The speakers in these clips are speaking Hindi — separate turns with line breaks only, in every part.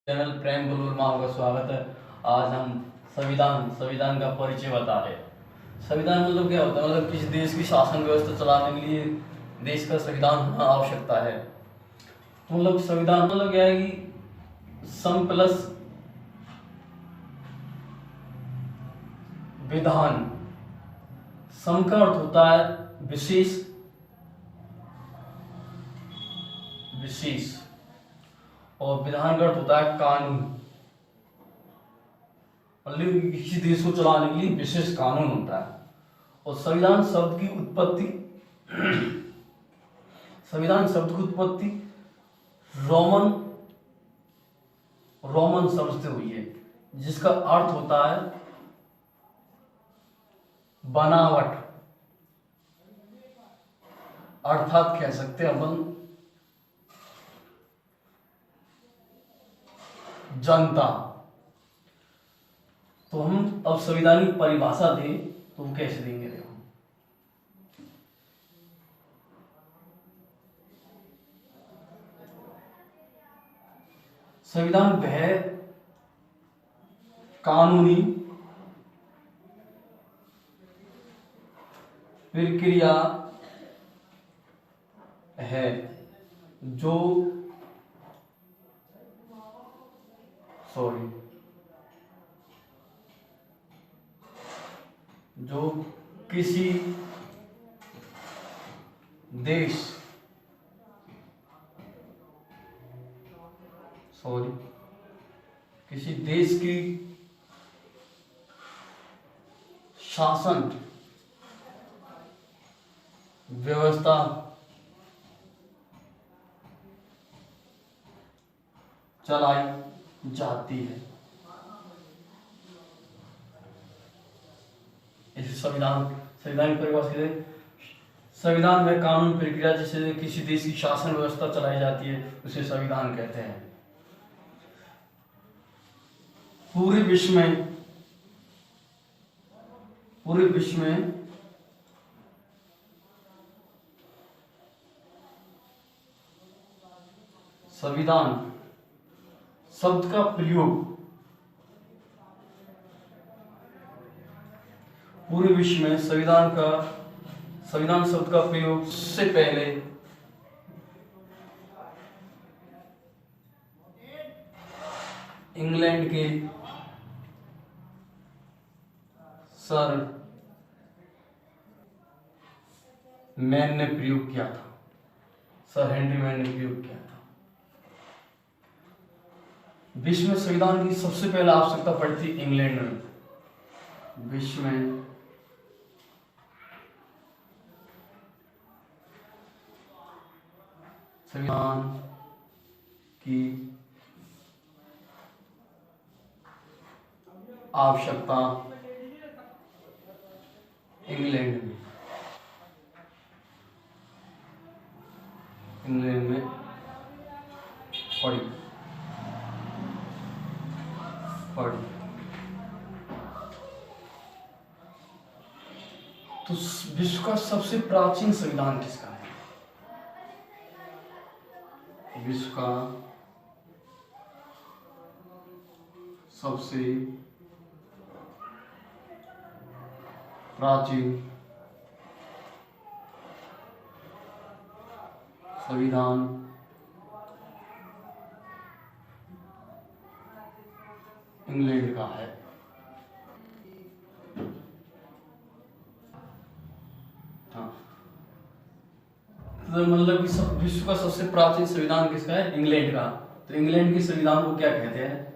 चैनल प्रेम बलूर में आपका स्वागत है। आज हम संविधान का परिचय बता रहे हैं। संविधान मतलब क्या होता है? मतलब किसी देश की शासन व्यवस्था चलाने के लिए देश का संविधान होना आवश्यकता है। मतलब संविधान मतलब क्या है कि सम प्लस विधान। सम का अर्थ होता है विशेष और विधान का अर्थ होता है कानून। मतलब किसी देश को चलाने के लिए विशेष कानून होता है। और संविधान शब्द की उत्पत्ति रोमन शब्द से हुई है, जिसका अर्थ होता है बनावट। अर्थात कह सकते हैं अपन जनता। तो हम अब संविधान की परिभाषा दें तो वो कैसे देंगे? देखो, संविधान वह कानूनी प्रक्रिया है जो किसी देश की शासन व्यवस्था चलाई जाती है। इसे संविधान की परिभाषा। संविधान में कानून प्रक्रिया जिससे किसी देश की शासन व्यवस्था चलाई जाती है उसे संविधान कहते हैं। पूरे विश्व में संविधान शब्द का प्रयोग पूरे विश्व में संविधान शब्द का प्रयोग से पहले इंग्लैंड के सर मैन ने प्रयोग किया था। सर हेनरी मैन ने प्रयोग किया था। विश्व में संविधान की सबसे पहले आवश्यकता पड़ी थी इंग्लैंड में। विश्व में संविधान की आवश्यकता इंग्लैंड में पड़ी। तो विश्व का सबसे प्राचीन संविधान किसका है? विश्व का सबसे प्राचीन संविधान इंग्लैंड का है। हाँ, तो मतलब विश्व का सबसे प्राचीन संविधान किसका है? इंग्लैंड का। तो इंग्लैंड के संविधान को क्या कहते हैं?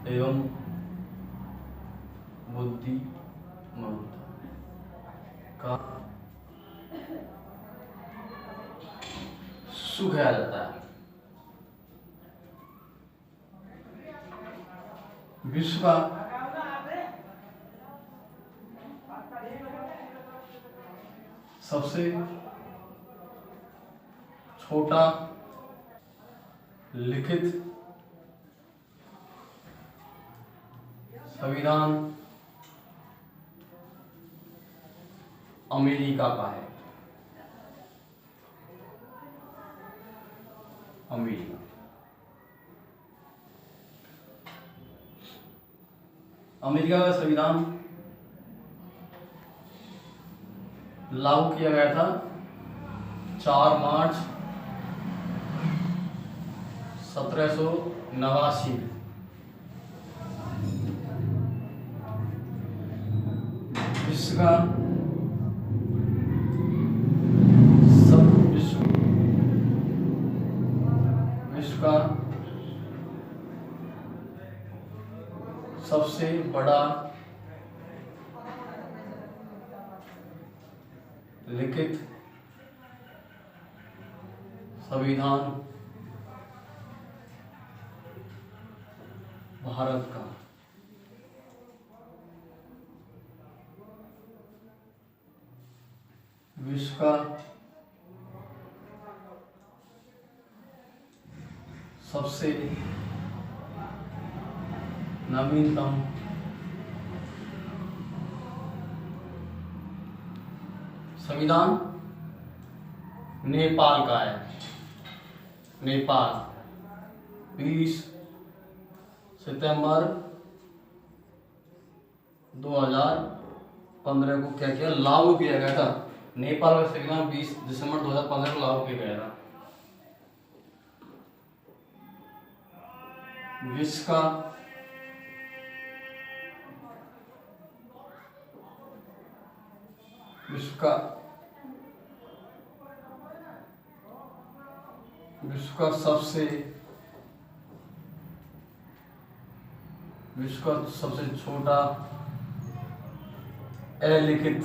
एवं बुद्धिमत्ता का सुखाया जाता है। विश्व का सबसे छोटा लिखित संविधान अमेरिका का है। अमेरिका। अमेरिका का संविधान लागू किया गया था 4 मार्च 1789 में। विश्व का सबसे बड़ा लिखित संविधान भारत का। विश्व का सबसे नवीनतम संविधान नेपाल का है। नेपाल 20 सितंबर 2015 को क्या किया, लागू किया गया था। नेपाल का संविधान 20 दिसंबर 2015 को लागू किया गया था। विश्व का सबसे छोटा अलिखित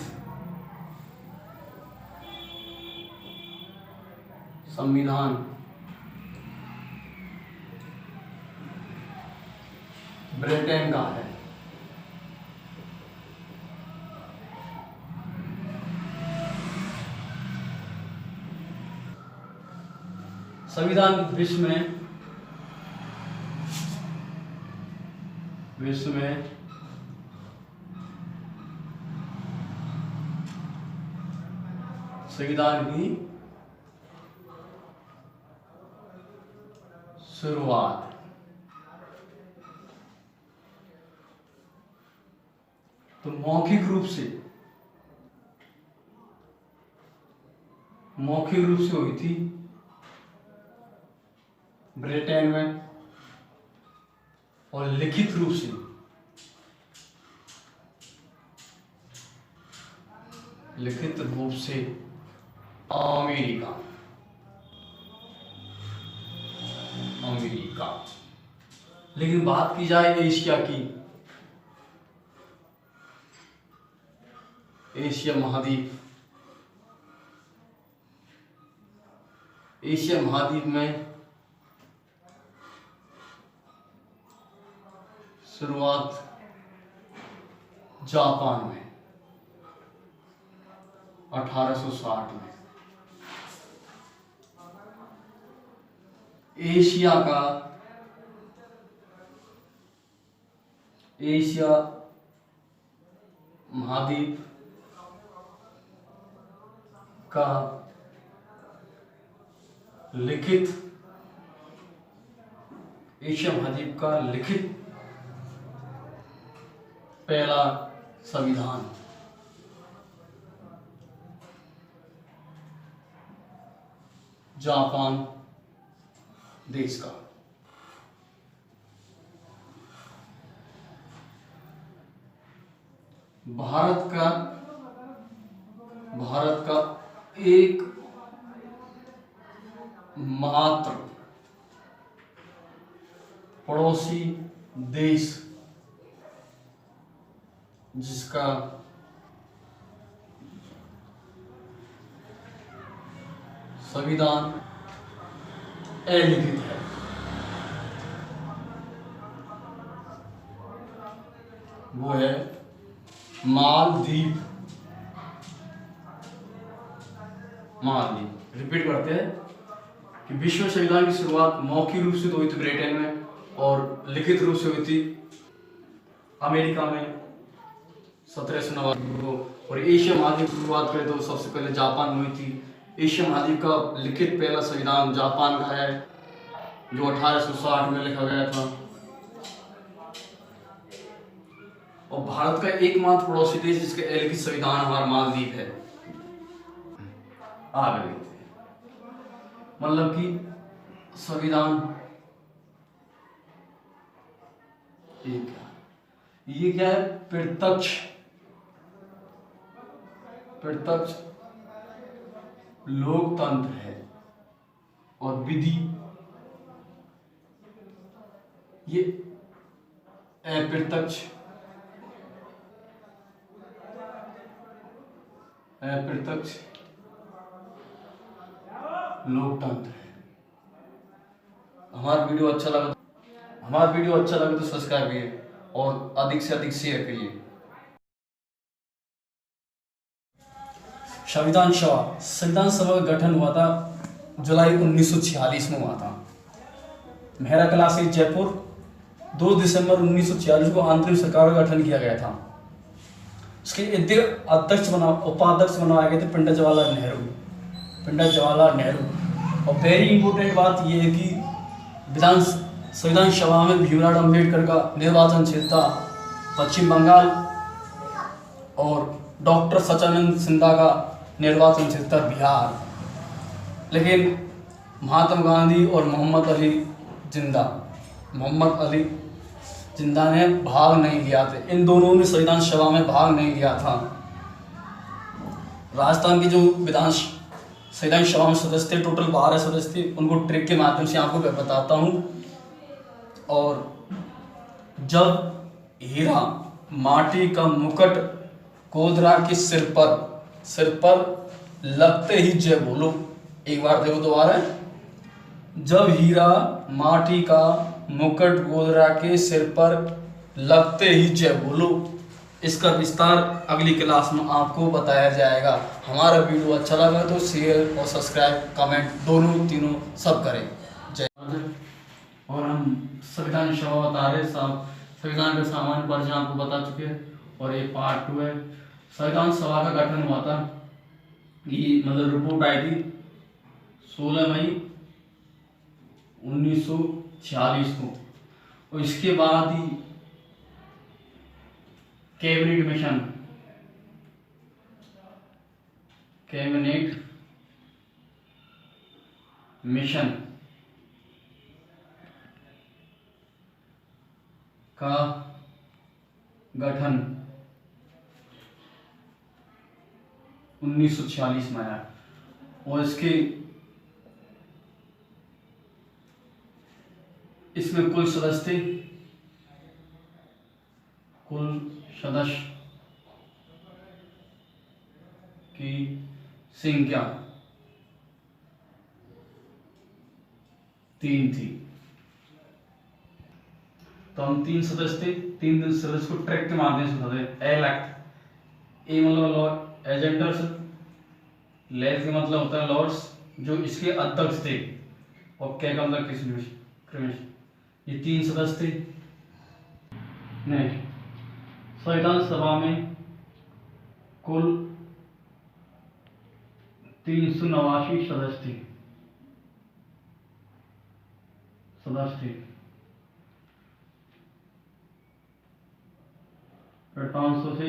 संविधान ब्रिटेन का है। संविधान विश्व में संविधान की शुरुआत तो मौखिक रूप से हुई थी ब्रिटेन में, और लिखित रूप से अमेरिका। लेकिन बात की जाए एशिया की, एशिया महाद्वीप में शुरुआत जापान में 1860 में। एशिया महाद्वीप का लिखित पहला संविधान जापान देश का। भारत का एक मात्र पड़ोसी देश जिसका संविधान अलिखित है, वो है मालदीव। रिपीट करते हैं, कि विश्व संविधान की शुरुआत मौखिक रूप से तो हुई थी ब्रिटेन में और लिखित रूप से हुई थी अमेरिका में 1789 को। और एशिया महाद्वीप की बात करें तो सबसे पहले जापान में हुई थी। एशिया महाद्वीप का लिखित पहला संविधान जापान का है जो 1860 में लिखा गया था। और भारत का एकमात्र पड़ोसी देश जिसका लिखित संविधान हमारा मालदीव है। आगे देखते हैं, मतलब कि संविधान ये क्या है? प्रत्यक्ष लोकतंत्र है। और विधि ये अप्रत्यक्ष लोकतंत्र है। हमारा वीडियो अच्छा लगा तो सब्सक्राइब करिए और अधिक से अधिक शेयर करिए। संविधान सभा का गठन हुआ था जुलाई 1946 में हुआ था। मेहरा क्लासी जयपुर 2 दिसंबर 1946 को अंतरिम सरकार का गठन किया गया था। उसके उपाध्यक्ष बनाए गए थे पंडित जवाहरलाल नेहरू। और वेरी इंपॉर्टेंट बात यह है कि संविधान सभा में भीमराव अम्बेडकर का निर्वाचन क्षेत्र था पश्चिम बंगाल और डॉक्टर सच्चिदानंद सिन्हा का निर्वाचन क्षेत्र बिहार। लेकिन महात्मा गांधी और मोहम्मद अली जिंदा ने भाग नहीं लिया था। इन दोनों ने संविधान सभा में भाग नहीं लिया था। राजस्थान के जो संविधान सभा में सदस्य थे, टोटल 12 सदस्य थे, उनको ट्रिक के माध्यम से आपको बताता हूँ। और जब हीरा माटी का मुकुट गोदरा के सिर पर लगते ही जय बोलो। एक बार देखो दोबारा। जब हीरा माटी का मुकुट गोदरा के सिर पर लगते ही जय बोलो। इसका विस्तार अगली क्लास में आपको बताया जाएगा। हमारा वीडियो अच्छा लगा तो शेयर और सब्सक्राइब कमेंट तीनों सब करें। जय। और हम संविधान सभा बता रहे संविधान का सामान्य परिचय आपको बता चुके हैं और ये पार्ट 2 है। संविधान सभा का गठन हुआ था, ये मतलब रिपोर्ट आई थी 16 मई 1946 को। और इसके बाद ही कैबिनेट मिशन का गठन 1946 में आया। और इसमें कुल सदस्य की संख्या 3 थी। तो हम 3 सदस्य थे, 3 सदस्य को ट्रैक के माध्यम से बताते। इलेक्ट ए मतलब एजेंडर्स, लेस का मतलब होता है लॉर्ड्स जो इसके अध्यक्ष थे, और क्या का मतलब क्रिमिनल। ये 3 सदस्य थे। नेक्स्ट, संविधान सभा में कुल 389 सदस्य थे। 500 से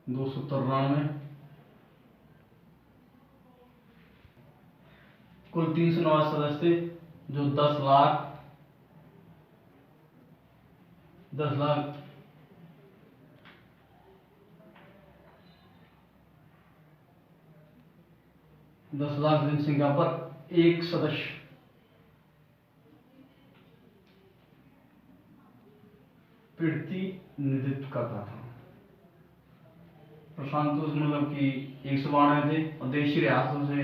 293 कुल 389 सदस्य थे जो 10 लाख 10 लाख जनसंख्या पर एक सदस्य प्रतिनिधित्व करता था। प्रशांत मतलब कि 192 थे और देशी रियासतों से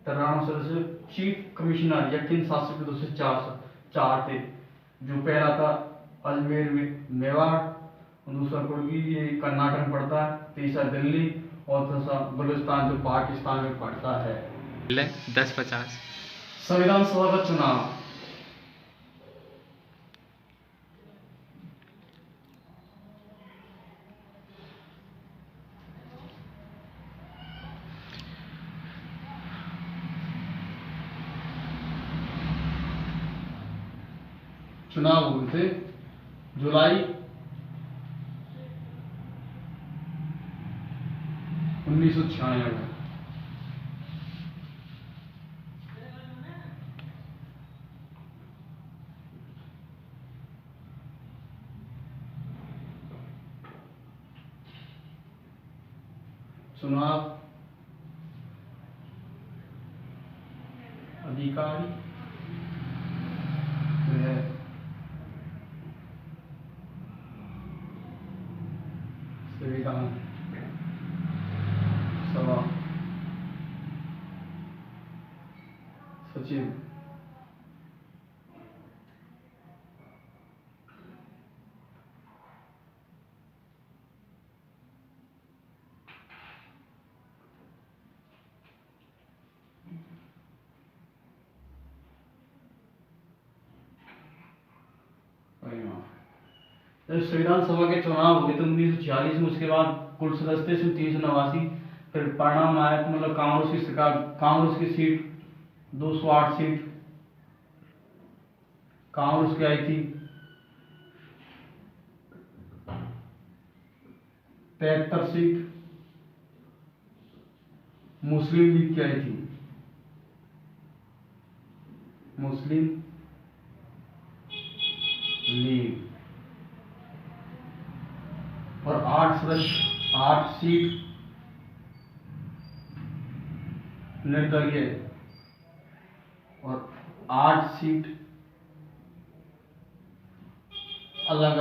93 सदस्य। चीफ कमिश्नर या केंद्र शासित प्रदेशों से 4 थे। जो पहला था अजमेर मेवाड़, दूसरा कुर्गी ये कर्नाटक पड़ता है, तीसरा दिल्ली और थोड़ा सा बलूचिस्तान जो पाकिस्तान में पड़ता है।
10-50
संविधान सभा का चुनाव। चुनाव हुए थे जुलाई 1996 में। चुनाव अधिकारी जो है संविधान सभा सचिव जब संविधान सभा के चुनाव हुए तो 1946 में, उसके बाद कुल सदस्य थे 389। फिर परिणाम आया तो मतलब कांग्रेस की सरकार, कांग्रेस की सीट 208 सीट कांग्रेस की आई थी। 73 सीट मुस्लिम लीग की आई थी। मुस्लिम लीग और 8 सीट निर्दलीय और 8 सीट अलग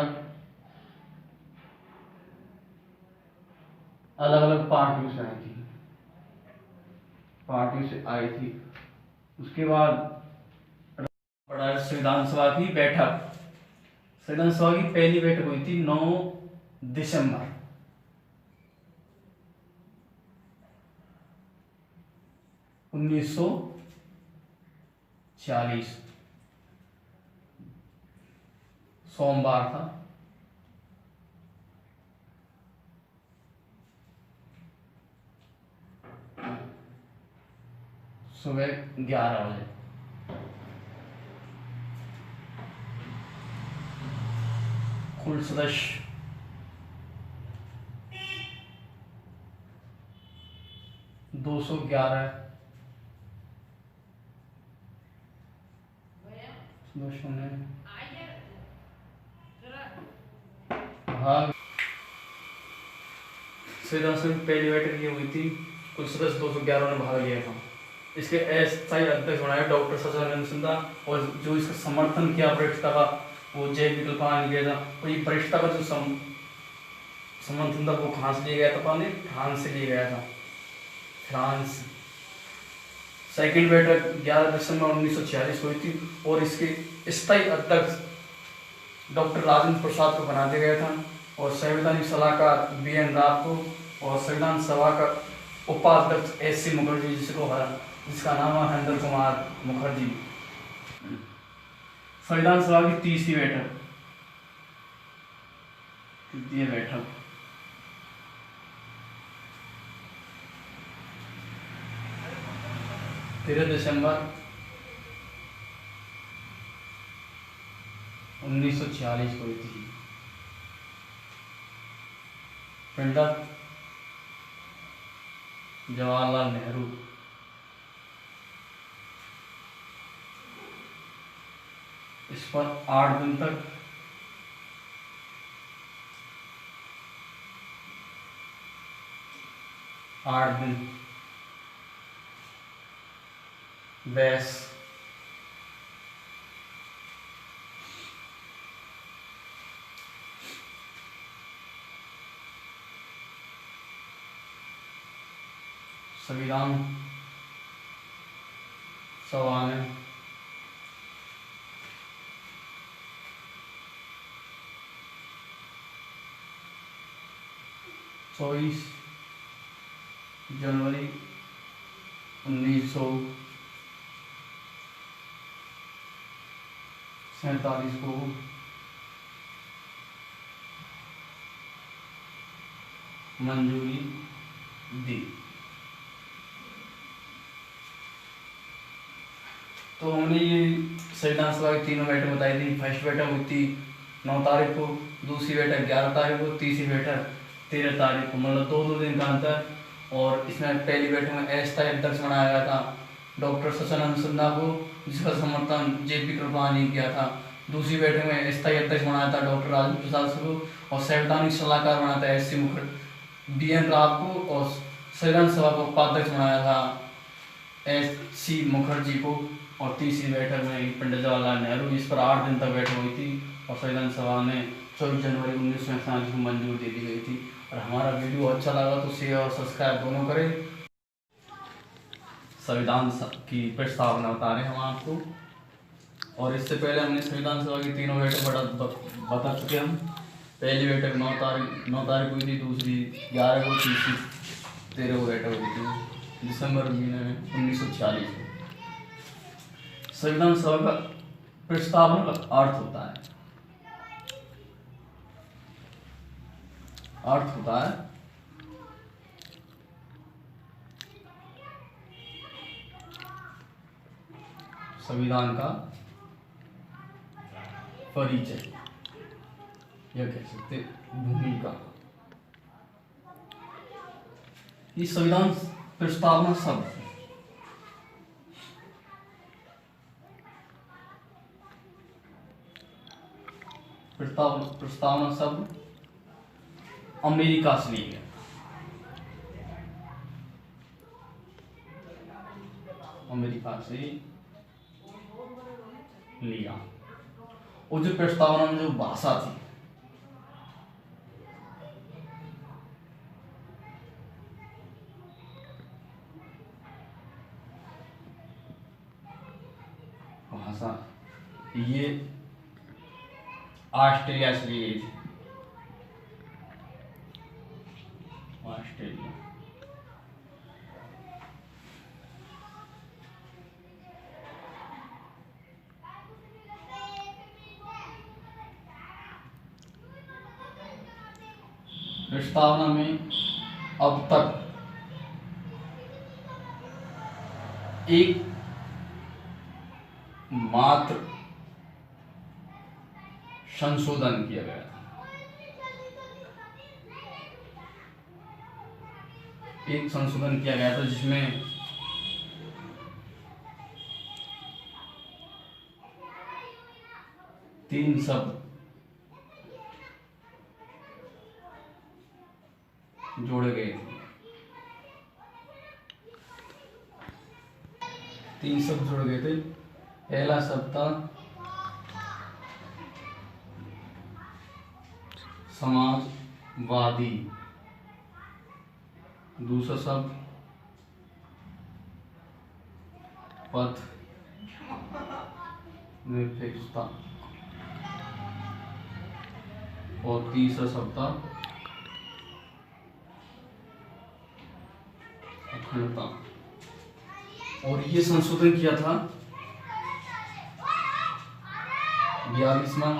अलग पार्टियों से आई थी। उसके बाद पड़ा संविधान सभा की बैठक। संविधान सभा की पहली बैठक हुई थी 9 दिसंबर 1940, सोमवार था। सुबह 11 बजे। कुल सदस्य 211। हाँ, संविधान सभा की पहली बैठक ये हुई थी। कुल सदस्य 211 ने भाग लिया था। इसके अस्थायी अध्यक्ष बनाए डॉक्टर सचिदानंद सिन्हा, और जो इसका समर्थन किया वरिष्ठता का वो जय विकल्पान लिया था। और ये वरिष्ठता का जो समर्थन था वो कहाँ से लिया गया था? पाने फ्रांस से लिया गया था। फ्रांस। सेकंड बैठक 11 दिसंबर 1946 हुई थी और इसके स्थायी अध्यक्ष डॉक्टर राजेंद्र प्रसाद को बना दिया गया था, और संवैधानिक सलाहकार BN राव को, और संविधान सभा का उपाध्यक्ष SC मुखर्जी, जिसका नाम है हरेंद्र कुमार मुखर्जी। संविधान सभा की तीसरी बैठक, तृतीय बैठक 13 दिसंबर 1946 को हुई थी। पंडित जवाहरलाल नेहरू। इस पर 8 दिन तक बहस संविधान सभा ने जनवरी 1947 को मंजूरी दी। तो हमने ये संविधान सभा की तीनों बैठक बताई थी। फर्स्ट बैठक हुई थी 9 तारीख को, दूसरी बैठक 11 तारीख को, तीसरी बैठक 13 तारीख को, मतलब 2 दिन का अंतर। और इसमें पहली बैठक में अस्थायी अध्यक्ष बनाया गया था डॉक्टर सच्चिदानंद सिन्हा को, जिसका समर्थन जेपी कृपलानी ने किया था। दूसरी बैठक में अस्थायी अध्यक्ष बनाया था डॉक्टर राजेंद्र प्रसाद को, और संवैधानिक सलाहकार बनाया था S C Mukherjee BN Rau को, और संविधान सभा को उपाध्यक्ष बनाया था SC मुखर्जी को। और तीसरी बैठक में पंडित जवाहरलाल नेहरू, इस पर 8 दिन तक बैठक हुई थी, और संविधान सभा ने 24 जनवरी 1947 को मंजूरी दे दी गई थी। और हमारा वीडियो अच्छा लगा तो शेयर और सब्सक्राइब दोनों करें। संविधान की प्रस्तावना बता रहे हैं हम आपको, और इससे पहले हमने संविधान सभा की तीनों बैठक बता चुके हम। पहली बैठक 9 तारीख हुई थी, दूसरी 11 को, तीसरी 13 को बैठक हुई थी दिसंबर महीने में 1946 को। संविधान सभा का प्रस्तावना का अर्थ होता है संविधान का परिचय, यह कह सकते भूमिका। ये संविधान प्रस्तावना शब्द प्रस्तावना शब्द अमेरिका से लिया, और जो प्रस्तावना में जो भाषा थी ये ऑस्ट्रेलिया से ली गई थी। ऑस्ट्रेलिया प्रस्तावना में अब तक एक मात्र संशोधन किया गया था। एक संशोधन किया गया था जिसमें तीन शब्द जोड़े गए थे। पहला शब्द था समाजवादी, दूसरा शब्द पथ निरपेक्षता, और तीसरा शब्द था अखंडता। और ये संशोधन किया था 42वां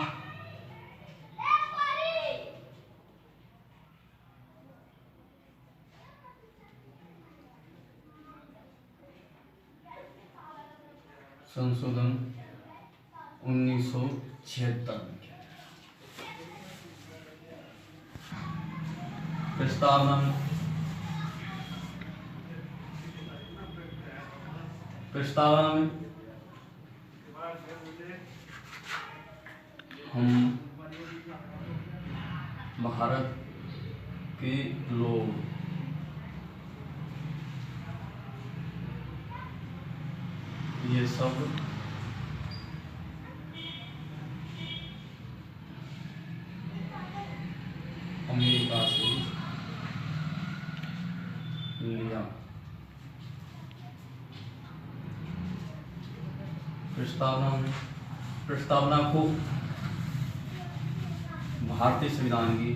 संशोधन 1976 में किया। प्रस्तावना में हम भारत के लोग ये सब अमेरिका से लिया। प्रस्तावना को भारतीय संविधान की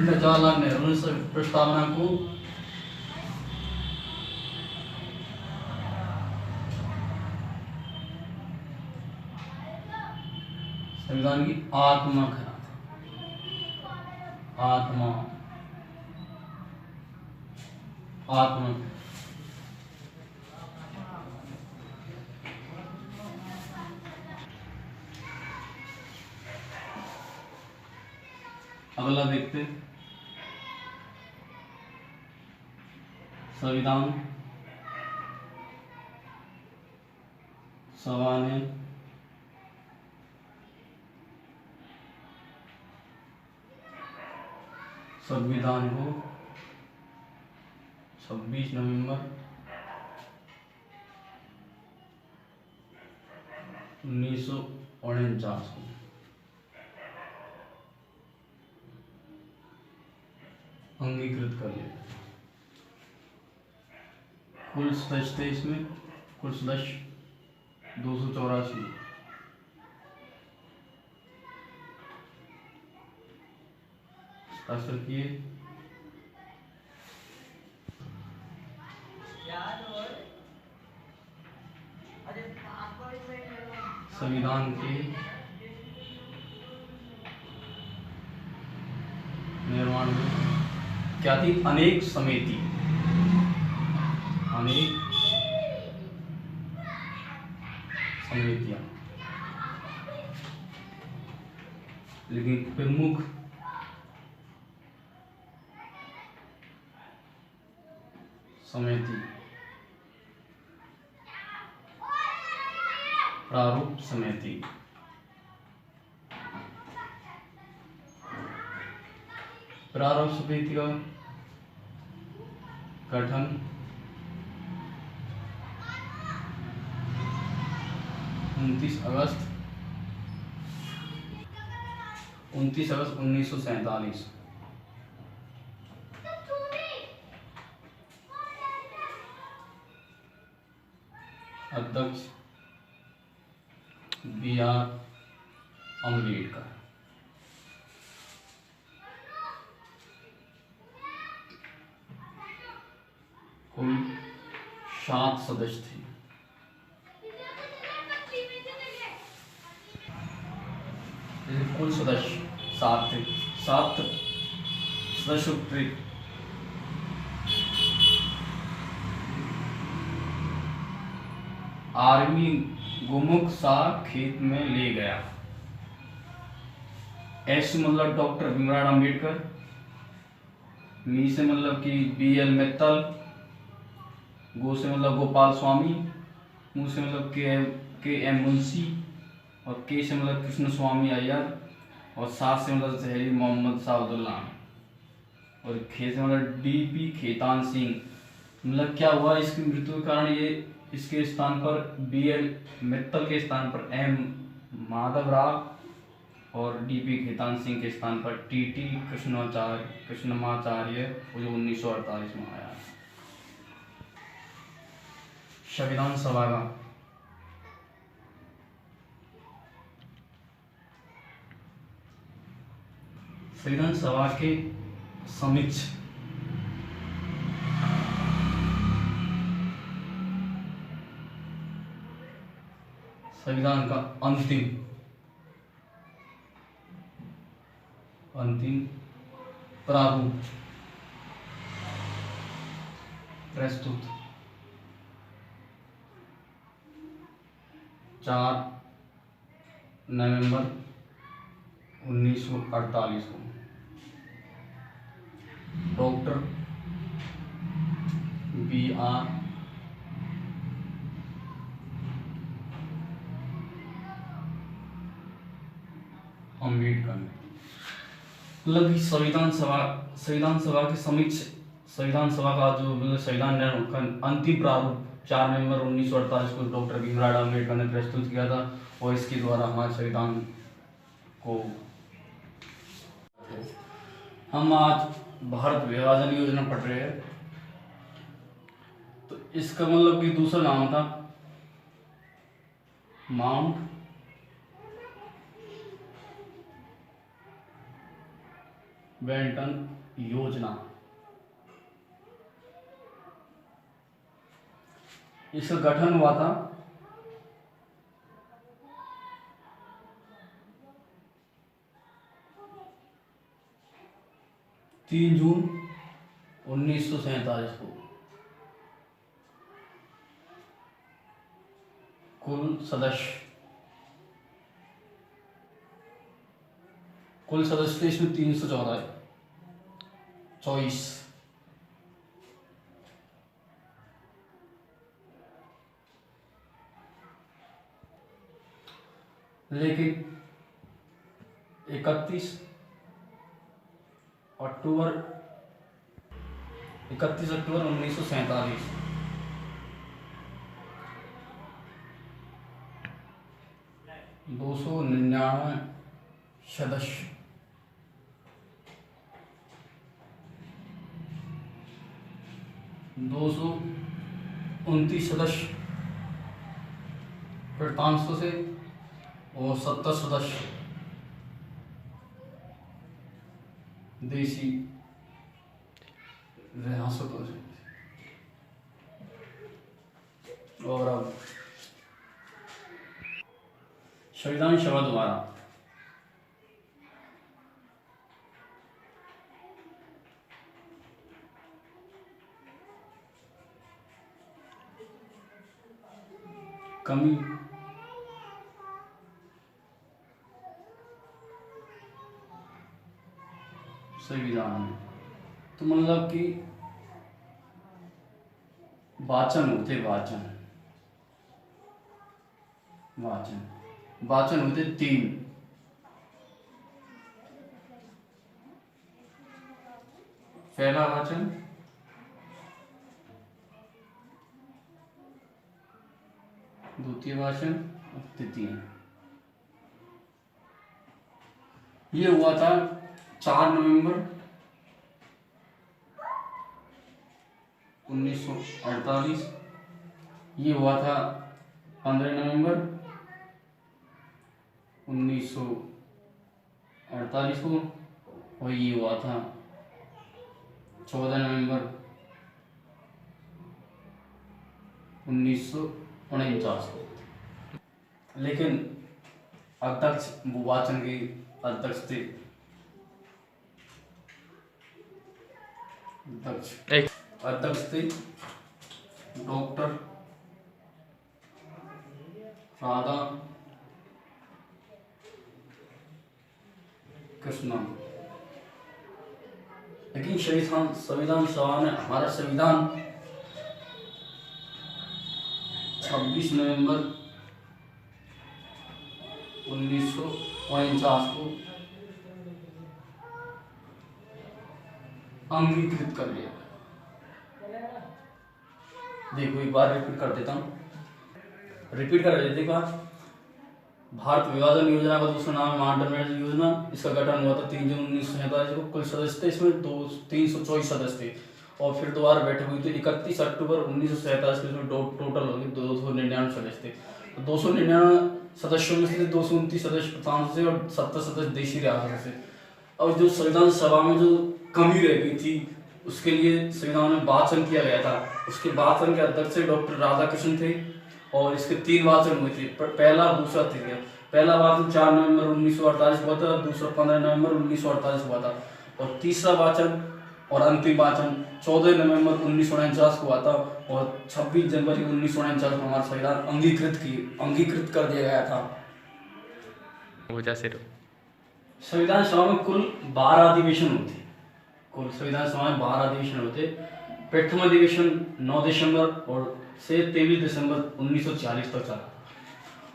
पंडित जवाहरलाल नेहरू ने इस प्रस्तावना को संविधान की आत्मा कहा था। आत्मा आत्मा अगला देखते हैं, संविधान सभा ने संविधान को 26 नवंबर 1949 को अंगीकृत कर लिया। कुल सदस्य थे इसमें, कुल सदस्य 284 हस्ताक्षर किए। संविधान के निर्माण में क्या थी? अनेक समिति, अनेक समितियां, लेकिन प्रमुख समिति प्रारूप समिति। प्रारूप समिति का गठन 29 अगस्त 1947। अध्यक्ष BR अम्बेडकर। कुल 7 सदस्य थे। कुल सदस्य 7 थे, 7 सदस्यों के आर्मी गोमुख सा खेत में ले गया। ऐसे मतलब डॉक्टर भीमराव अम्बेडकर, मी से मतलब कि BL मित्तल, गो से मतलब गोपाल स्वामी, मु से मतलब के एम मुंशी, और के से मतलब कृष्ण स्वामी अय्यर, और सात से मतलब जहरी मोहम्मद साहबुल्ला, और खे से मतलब DP खेतान सिंह। मतलब क्या हुआ, इसकी मृत्यु के कारण ये इसके स्थान पर BL मित्तल के स्थान पर M माधव राव, और DP खेतान सिंह के स्थान पर TT कृष्णमाचार्य, जो 1948 में आया। संविधान सभा का संविधान सभा के समक्ष संविधान का अंतिम प्रारूप प्रस्तुत 4 नवंबर 1948 को डॉक्टर BR अम्बेडकर ने, मतलब कि संविधान सभा के समक्ष संविधान सभा का जो मतलब संविधान का अंतिम प्रारूप 4 नवंबर 1948 को डॉक्टर भीमराव अम्बेडकर ने प्रस्तुत किया था, और इसके द्वारा हमारे संविधान को हम आज भारत विभाजन योजना पढ़ रहे हैं। तो इसका मतलब कि दूसरा नाम था माउंट बेंटन योजना। इसका गठन हुआ था 3 जून 1947 को। कुल सदस्य थे इसमें 324। लेकिन 31 अक्टूबर 1947 299 सदस्य 229 सदस्य फिर 500 से और 70 सदस्य देशी रियासतों से। और अब संविधान सभा द्वारा कमी संविधान में, तो मतलब कि वाचन होते वाचन होते 3। पहला वाचन, द्वितीय वाचन और तृतीय। ये हुआ था 4 नवंबर 1948। ये हुआ था 15 नवंबर 1948 को, और ये हुआ था 14 नवंबर 1949 को। लेकिन अध्यक्ष वाचन के अध्यक्ष थे डॉक्टर राधा कृष्णन। लेकिन संविधान सभा ने हमारा संविधान 26 नवंबर 1949 को अंगीकृत कर लिया। देखो एक बार रिपीट कर देता हूँ, भारत विभाजन योजना का दूसरा नाम है महागठबंधन योजना। इसका गठन हुआ था 3 जून 1947 को। कुल सदस्य थे इसमें 324 सदस्य थे, और फिर दोबारा बैठक हुई थी 31 अक्टूबर 1947 के। इसमें टोटल हो गए 299 सदस्य थे। तो 299 सदस्यों में से 229 सदस्य प्रधान से और 70 सदस्य देशी रियासत से। और जो संविधान सभा में जो कमी रह गई थी, उसके लिए संविधान में वाचन किया गया था। उसके वाचन के अध्यक्ष डॉक्टर राधाकृष्णन थे, और इसके 3 वाचन हुए थे, पहला दूसरा तृतीय। पहला वाचन 4 नवंबर 1948 हुआ था, दूसरा 15 नवंबर 1948 हुआ था, और तीसरा वाचन और अंतिम वाचन 14 नवंबर 1949 को हुआ था, और 26 जनवरी 1949 को हमारा संविधान अंगीकृत कर दिया गया था। संविधान सभा में कुल 12 अधिवेशन होते। प्रथम अधिवेशन 9 दिसंबर और से 23 दिसंबर 1940 तक चला,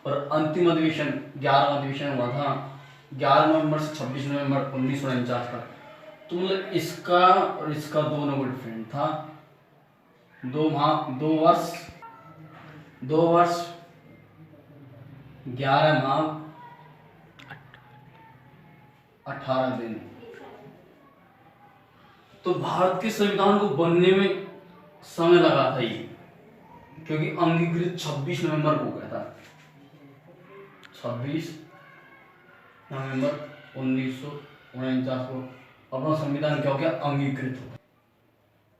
और अंतिम अधिवेशन 11वां अधिवेशन हुआ था 11 नवंबर से 26 नवंबर 1949 तक। तो मतलब इसका और इसका दोनों को डिफरेंट था। 2 वर्ष 11 माह 18 दिन। तो भारत के संविधान को बनने में समय लगा था ये, क्योंकि अंगीकृत 26 नवंबर को गया था। 26 नवंबर 1949 को अपना संविधान क्या हो गया,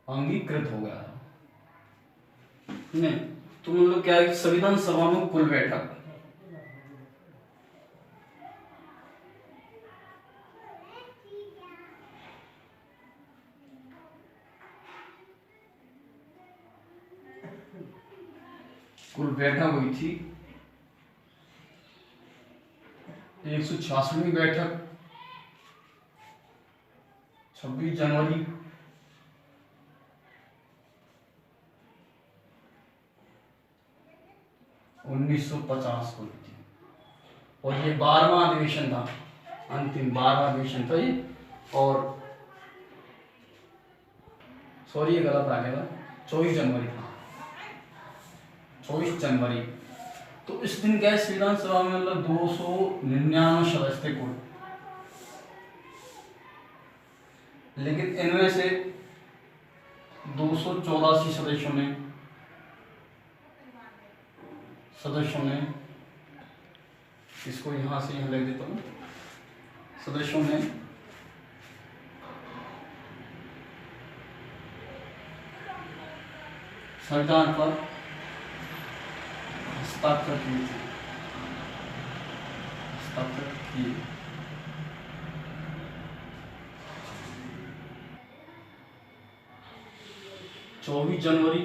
अंगीकृत हो गया। नहीं तो मतलब क्या है कि संविधान सभा में कुल बैठक, हुई थी 166वीं बैठक 26 जनवरी 1950 को हुई थी। और ये 12वां अधिवेशन था, अंतिम 12वां अधिवेशन था ये। और सॉरी ये गलत आ गया था, 24 जनवरी था, 24 जनवरी। तो इस दिन क्या है, संविधान सभा में मतलब 299 सदस्य थे कुल, लेकिन इनमें से 284 सदस्यों ने इसको यहां से यहां लिख देता हूं, सदस्यों ने संविधान पर हस्ताक्षर किए थे, हस्ताक्षर किए। चौबीस जनवरी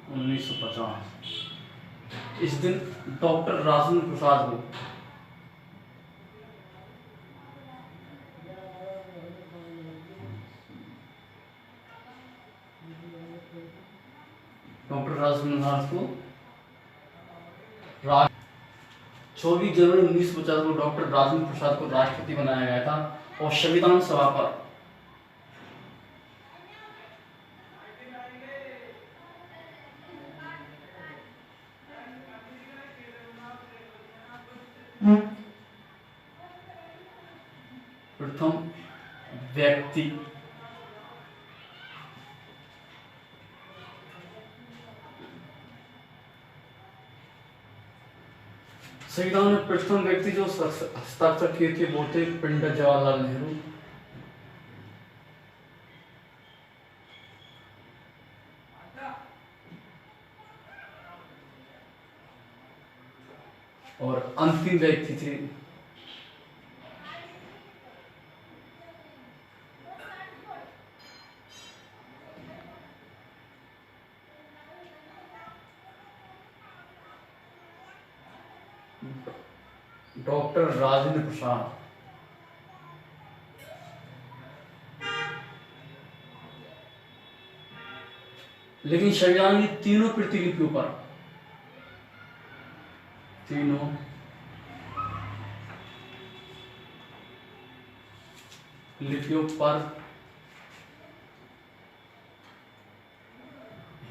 1950 इस दिन डॉक्टर राजेंद्र प्रसाद को राज 24 जनवरी 1950 को डॉक्टर राजेंद्र प्रसाद को राष्ट्रपति बनाया गया था। और संविधान सभा पर प्रथम व्यक्ति संविधान में प्रथम व्यक्ति जो हस्ताक्षर किए थे वो थे पंडित जवाहरलाल नेहरू। और अंतिम व्यक्ति थे डॉक्टर राजेंद्र प्रसाद। लेकिन संविधान की तीनों प्रतिलिपियों पर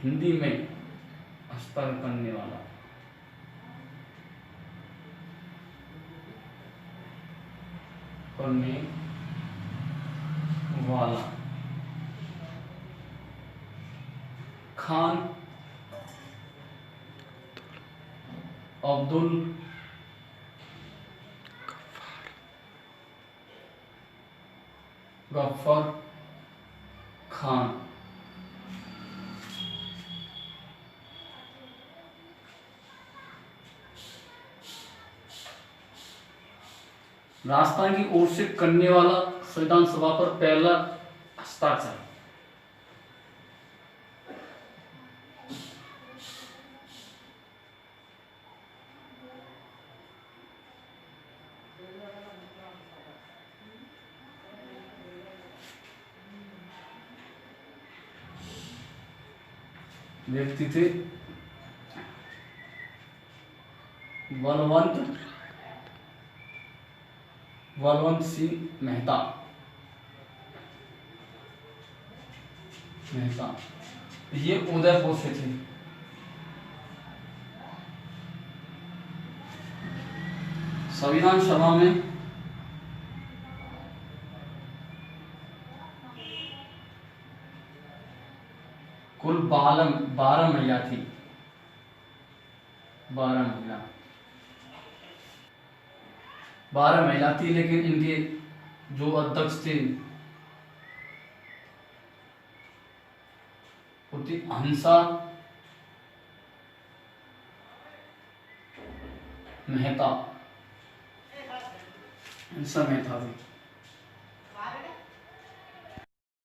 हिंदी में हस्ताक्षर करने वाला खान अब्दुल गफ्फार खान। राजस्थान की ओर से करने वाला संविधान सभा पर पहला हस्ताक्षर। व्यक्ति थे बलवंत सिंह मेहता। ये उदयपुर से थे। संविधान सभा में कुल 12 महिला थी, 12 12 महिला थी, लेकिन इनके जो अध्यक्ष थे वो थी हंसा मेहता। हंसा मेहता थी।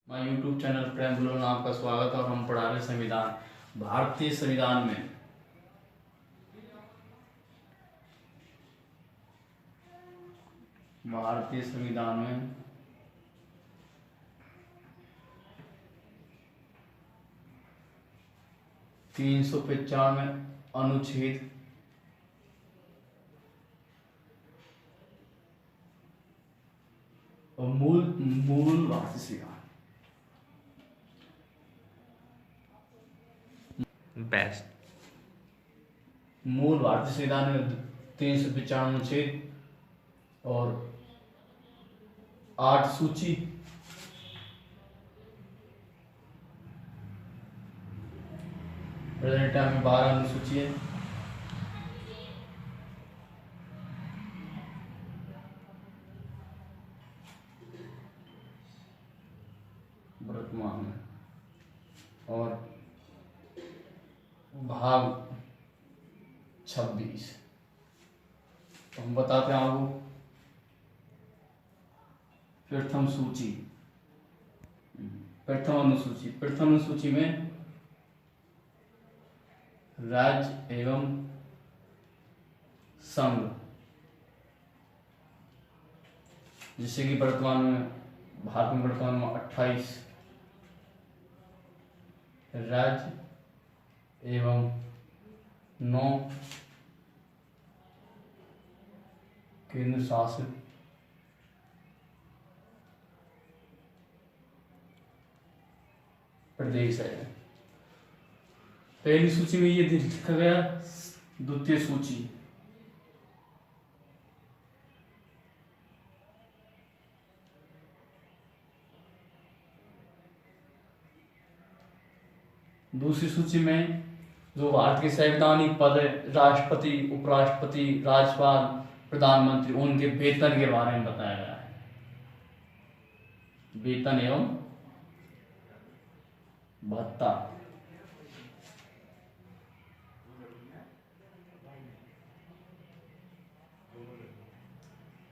मैं यूट्यूब चैनल प्रेम बुलोल में आपका स्वागत है और हम पढ़ा रहे संविधान। भारतीय संविधान में भारतीय संविधान में 395 अनुच्छेद और मूल मूल भारतीय संविधान
बेस्ट।
मूल भारतीय संविधान में 395 अनुच्छेद और 8 सूची, प्रेजेंट टाइम में 12 अनुसूची है। वर्तमान में और भाग 26। तो हम बताते हैं आपको प्रथम सूची, प्रथम अनुसूची। प्रथम अनुसूची में राज्य एवं संघ, जिससे कि वर्तमान में भारत में वर्तमान में 28 राज्य एवं 9 केंद्र शासित प्रदेश है। पहली सूची में ये लिखा गया। द्वितीय सूची, दूसरी सूची में जो भारत के संवैधानिक पद है, राष्ट्रपति, उपराष्ट्रपति, राज्यपाल, प्रधानमंत्री, उनके वेतन के बारे में बताया गया है। वेतन एवं भत्ता।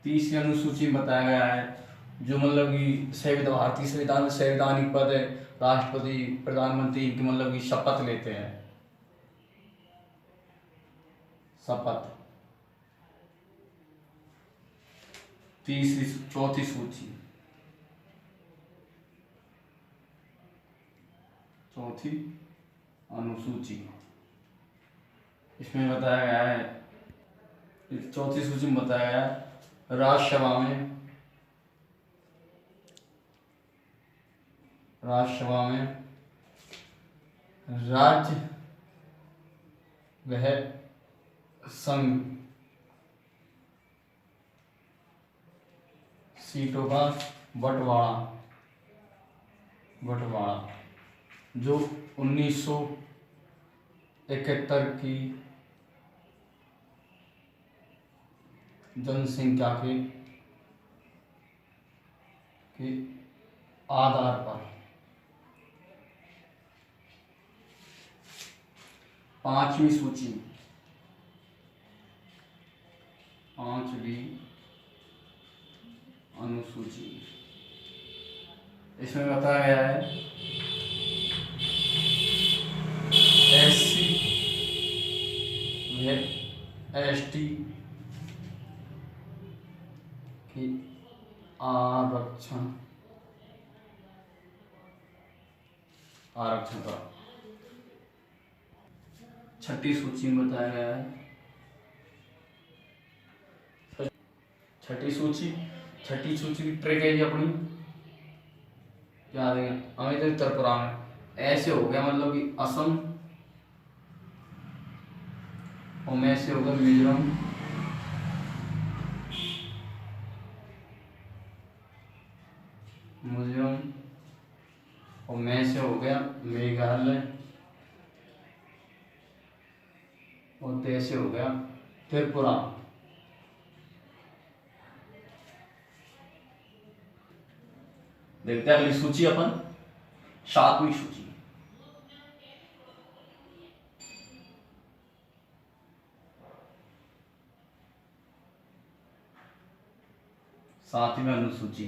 तीसरी अनुसूची में बताया गया है जो मतलब कि भारतीय संविधान में संवैधानिक पद है, राष्ट्रपति, प्रधानमंत्री, इनकी मतलब कि शपथ लेते हैं। शपथ। चौथी सूची, चौथी अनुसूची, इसमें बताया गया है, चौथी सूची में बताया गया है राज्यसभा में राज्य वह संघ सीटों का बंटवारा जो 1971 की जनसंख्या के आधार पर। पांचवी सूची, पांचवी अनुसूची, इसमें बताया गया है SC व ST की आरक्षण का। छठी सूची में बताया गया है छठी सूची की ट्रिक है जी अपनी, क्या देंगे हमें तो त्रिपुरा में ऐसे हो गया, मतलब कि असम और में से होगा मिजोरम, और में से हो गया मेघालय, और तय से हो गया त्रिपुरा। देखते हैं अगली सूची अपन, 7वीं सूची। सातवीं अनुसूची,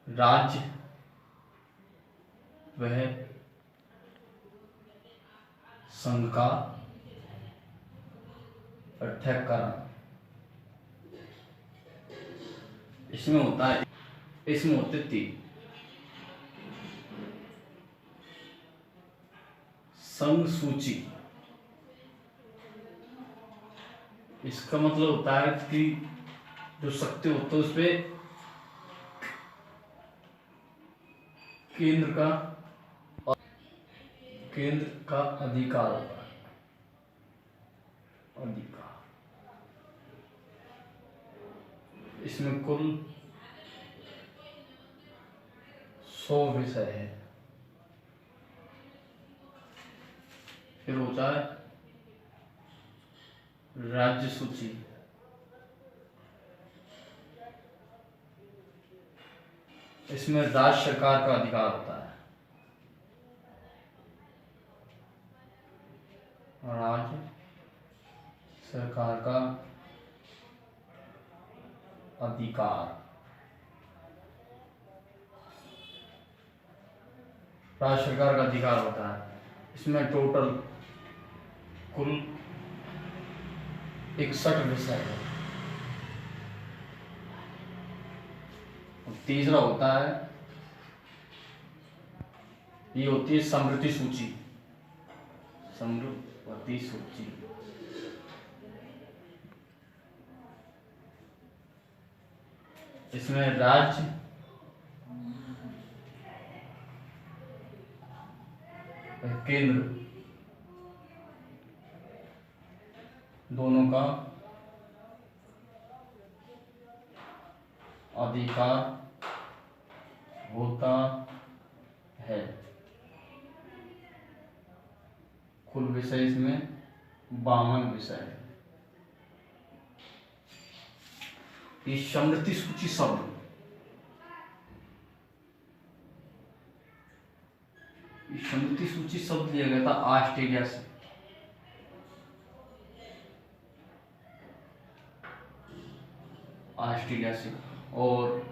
राज्य वह संघ का पृथक्करण। इसमें होता है, इसमें होते 3 संघ सूची। इसका मतलब होता है कि जो शक्ति होता है उसपे केंद्र का अधिकार होता है, अधिकार। इसमें कुल 100 विषय है। फिर होता है राज्य सूची। इसमें राज्य सरकार का अधिकार होता है, राज्य सरकार का अधिकार। राज्य सरकार का अधिकार होता है। इसमें टोटल कुल 61 विषय है। तीसरा होता है, ये होती है समृद्धि सूची, समृद्धि सूची। इसमें राज्य केंद्र दोनों का अधिकार होता है। कुल विषय इसमें 52 विषय है। ये समृद्धि सूची शब्द, समृद्धि सूची शब्द लिया गया था ऑस्ट्रेलिया से। ऑस्ट्रेलिया से। और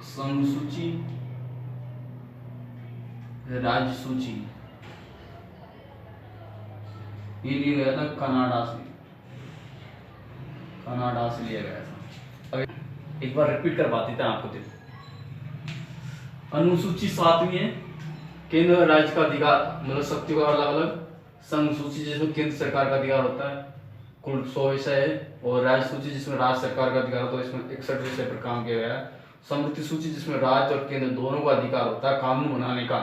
संघ सूची, राज्य सूची ये लिया गया था कनाडा से, कनाडा से लिया गया था। अब एक बार रिपीट करवाते थे आपको। देखो, अनुसूची 7वीं है, केंद्र और राज्य का अधिकार, मतलब शक्ति का अलग अलग। संघ सूची जिसमें केंद्र सरकार का अधिकार होता है, कुल 100 विषय है। और राज्य सूची जिसमें राज्य सरकार का अधिकार होता है, इसमें 61 विषय पर काम किया गया है। समृद्धि सूची जिसमें राज्य और केंद्र दोनों का अधिकार होता है कानून बनाने का,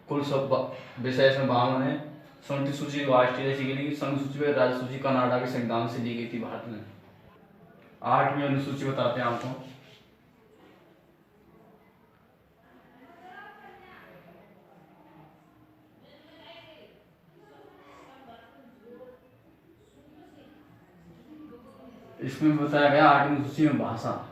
कुल सब विषय इसमें 52 है। समृद्धि सूची ऑस्ट्रेलिया से ली गई, संघ सूची में राज्य सूची कनाडा के संविधान से ली गई थी भारत में। 8वीं अनुसूची बताते हैं आपको। इसमें बताया गया 8वीं सूची में भाषा।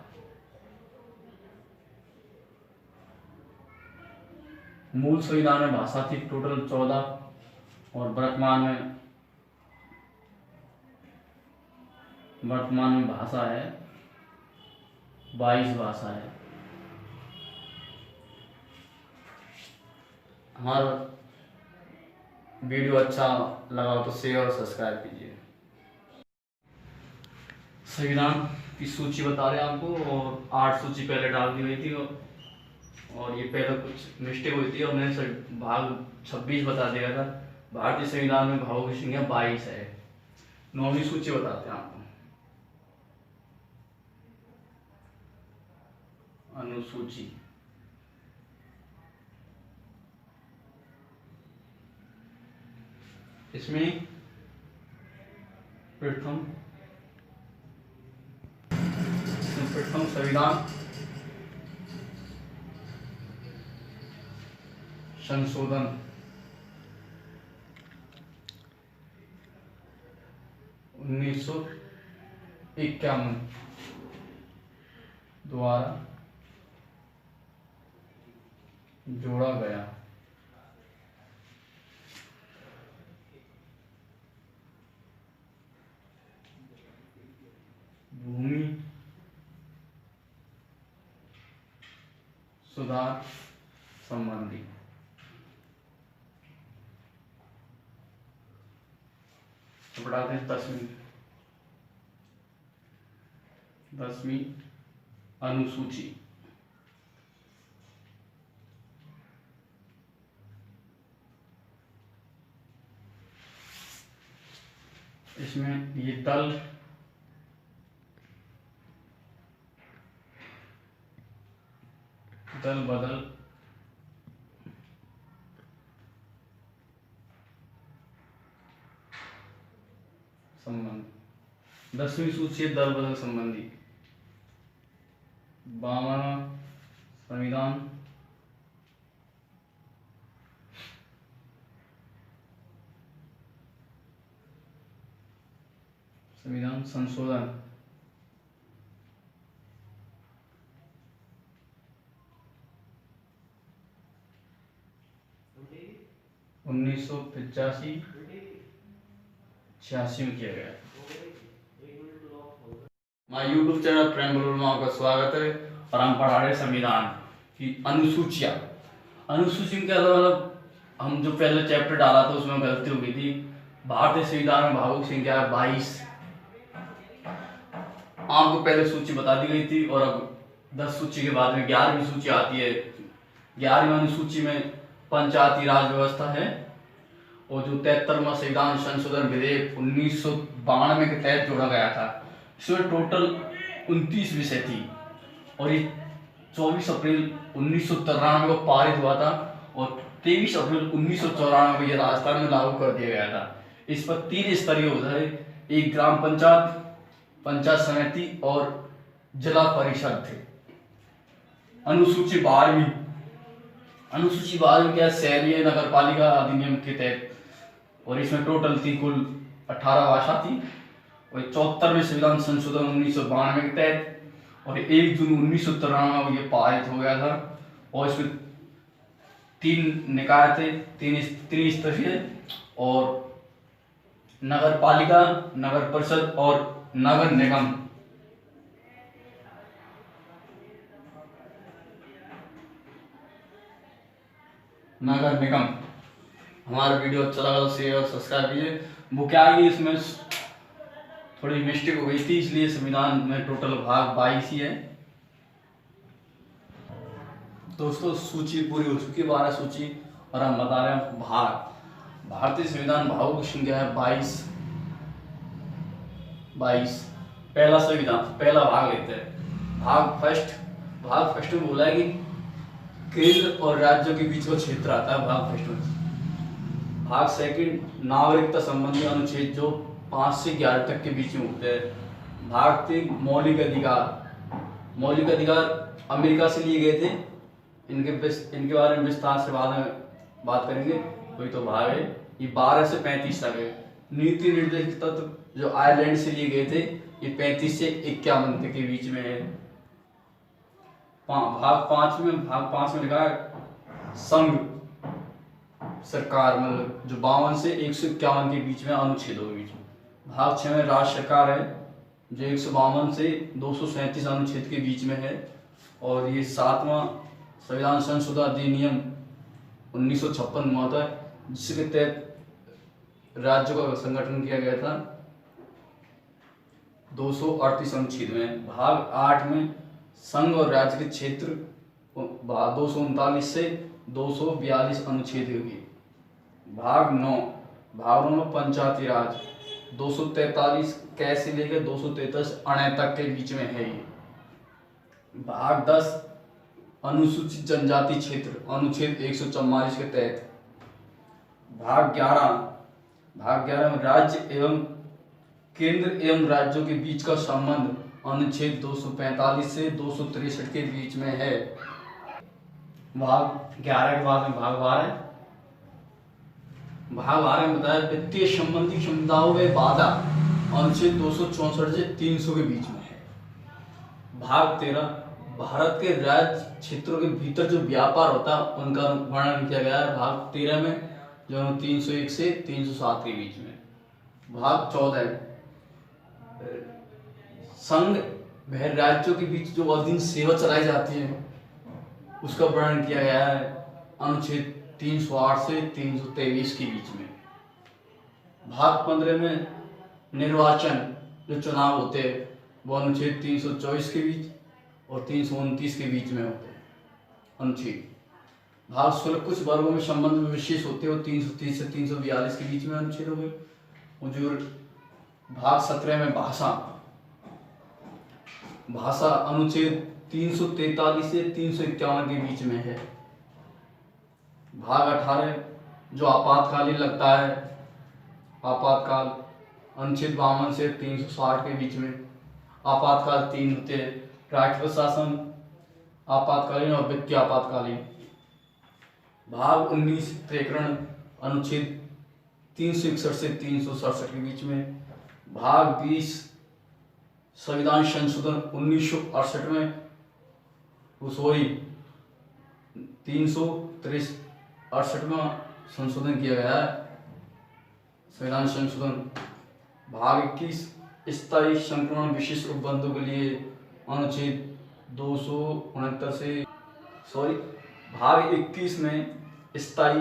मूल संविधान में भाषा थी टोटल 14, और वर्तमान में भाषा है 22 भाषा है। हमारा वीडियो अच्छा लगा हो तो शेयर और सब्सक्राइब कीजिए। संविधान की सूची बता रहे हैं आपको, और 8 सूची पहले डाल दी गई थी, और ये पहले कुछ मिस्टेक हुई थी और मैंने भाग 26 बता दिया था। भारतीय संविधान में भागों की संख्या 22 है। 9वीं सूची बताते हैं आपको। अनुसूची, इसमें प्रथम संविधान संशोधन 1951, द्वारा जोड़ा गया। भूमि सुधार संबंधी तो पढ़ाते हैं 10वीं अनुसूची। इसमें ये दल बदल संबंध। 10वीं सूची है दल बदल संबंधी। 52वां संविधान संशोधन 1985-86 में किया गया। हमारे यूट्यूब चैनल प्रेम में आपका स्वागत है और हम पढ़ा रहे संविधान की अनुसूचियां। अनुसूची के अलग हम जो पहले चैप्टर डाला था उसमें गलती हो गई थी। भारतीय संविधान में भागों की संख्या है 22। आपको पहले सूची बता दी गई थी और अब 10 सूची के बाद में 11वीं सूची आती है। 11वीं अनुसूची में पंचायती राज व्यवस्था है और जो 73वां संविधान संशोधन विधेयक 1992 के तहत जोड़ा गया था। इसमें टोटल 29 विषय थी और ये 24 अप्रैल 1993 को पारित हुआ था और 23 अप्रैल 1994 को ये राजस्थान में लागू कर दिया गया था। इस पर 3 स्तरीय होता है, एक ग्राम पंचायत, पंचायत समिति और जिला परिषद थे। अनुसूची 12वीं क्या शहरीय नगर पालिका अधिनियम के तहत और इसमें टोटल थी कुल 18 भाषा थी और 74वें संविधान संशोधन 1992 के तहत और 1 जून 1993 को ये पारित हो गया था और इसमें 3 निकाय थे, 3 त्रिस्तरीय और नगर पालिका, नगर परिषद और नगर निगम। हमारा वीडियो अच्छा लगा तो शेयर और सब्सक्राइब कीजिए। वो क्या है, इसमें थोड़ी मिस्टेक हो गई थी इसलिए संविधान में टोटल भाग 22 ही है। दोस्तों सूची पूरी हो चुकी है, 12 सूची और हम बता रहे हैं भाग। भारतीय संविधान भागों की संख्या है 22। पहला संविधान पहला भाग लेते हैं। भाग फर्स्ट में बोला है कि केंद्र और राज्यों के बीच का क्षेत्र आता है भाग फर्स्ट में। भाग सेकंड नागरिकता संबंधी अनुच्छेद जो 5 से 11 तक के बीच में होते हैं। भाग 3 मौलिक अधिकार अमेरिका से लिए गए थे, इनके बारे में विस्तार से बाद में बात करेंगे। कोई तो भाग है ये 12 से 35 तक है। नीति निर्देशक तत्व जो आयरलैंड से लिए गए थे ये 35 से 51 तक के बीच में है। भाग 5 में लिखा है संघ सरकार, मतलब जो 52 से 151 के बीच में अनुच्छेदों के बीच में। भाग 6 में राज्य सरकार है जो 152 से 237 अनुच्छेद के बीच में है और ये 7वां संविधान संशोधन अधिनियम 1956 में होता है जिसके तहत राज्यों का संगठन किया गया था 238 अनुच्छेद में। भाग 8 में संघ और राज्य के क्षेत्र 239 से 242 अनुच्छेद होगी। भाग 9 में पंचायती राज 243 कैसे लेकर 233 अणे तक के बीच में है ये। भाग 10 अनुसूचित जनजाति क्षेत्र अनुच्छेद 144 के तहत। भाग 11 में राज्य एवं केंद्र एवं राज्यों के बीच का संबंध अनुच्छेद 245 से 263 के बीच में है। भाग 11 के बाद में भाग 12 में बताया वित्तीय संबंधी क्षमताओं में बाधा अनुच्छेद 264 से 300 के बीच में है। भाग 13 भारत के राज्य क्षेत्रों के भीतर जो व्यापार होता है उनका वर्णन किया गया है भाग 13 में, जो 301 से 307 के बीच में। भाग 14 संघ वह राज्यों के बीच जो अधीन सेवा चलाई जाती है उसका वर्णन किया गया है अनुच्छेद 308 से 323 के बीच में। भाग 15 में निर्वाचन जो चुनाव होते हैं वो अनुच्छेद 324 के बीच और 329 के बीच में होते हैं अनुच्छेद। भाग 16 कुछ वर्गों में संबंध विशेष होते हैं, 330 से 342 के बीच में अनुच्छेद हो गए। जो भाग 17 में भाषा अनुच्छेद 343 से 351 के बीच में है। भाग 18 जो आपातकालीन लगता है, आपातकाल अनुच्छेद 52 से 360 के बीच में। आपातकाल 3 होते हैं, राष्ट्र शासन आपातकालीन और वित्तीय आपातकालीन। भाग 19 प्रकरण अनुच्छेद 361 से 367 के बीच में। भाग 20 संविधान संशोधन 1968 में, सॉरी 368 में संशोधन किया गया है संविधान संशोधन। भाग 21 स्थायी संक्रमण विशिष्ट उपबंधों के लिए अनुच्छेद 269 से भाग 21 में स्थायी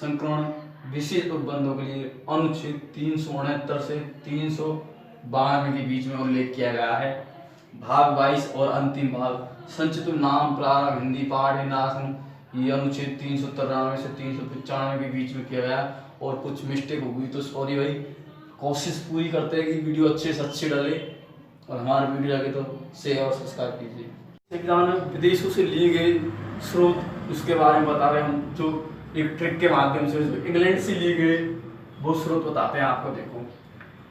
संक्रमण विशिष्ट उपबंधों के लिए अनुच्छेद 369 से 392 के बीच में उल्लेख किया गया है। भाग 22 और अंतिम भाग संचित नाम प्रारंभ हिंदी पाठ नाशन, ये अनुच्छेद 393 से 395 के बीच में किया गया। और कुछ मिस्टेक हो गई तो सॉरी भाई, कोशिश पूरी करते हैं कि वीडियो अच्छे से अच्छे डाले और हमारा वीडियो लगे तो शेयर और सब्सक्राइब कीजिए। संविधान में विदेशों से लिए गए स्रोत उसके बारे में बता रहे हैं हम, जो एक ट्रिक के माध्यम से इंग्लैंड से लिए गए वो स्रोत बताते हैं आपको। देखो,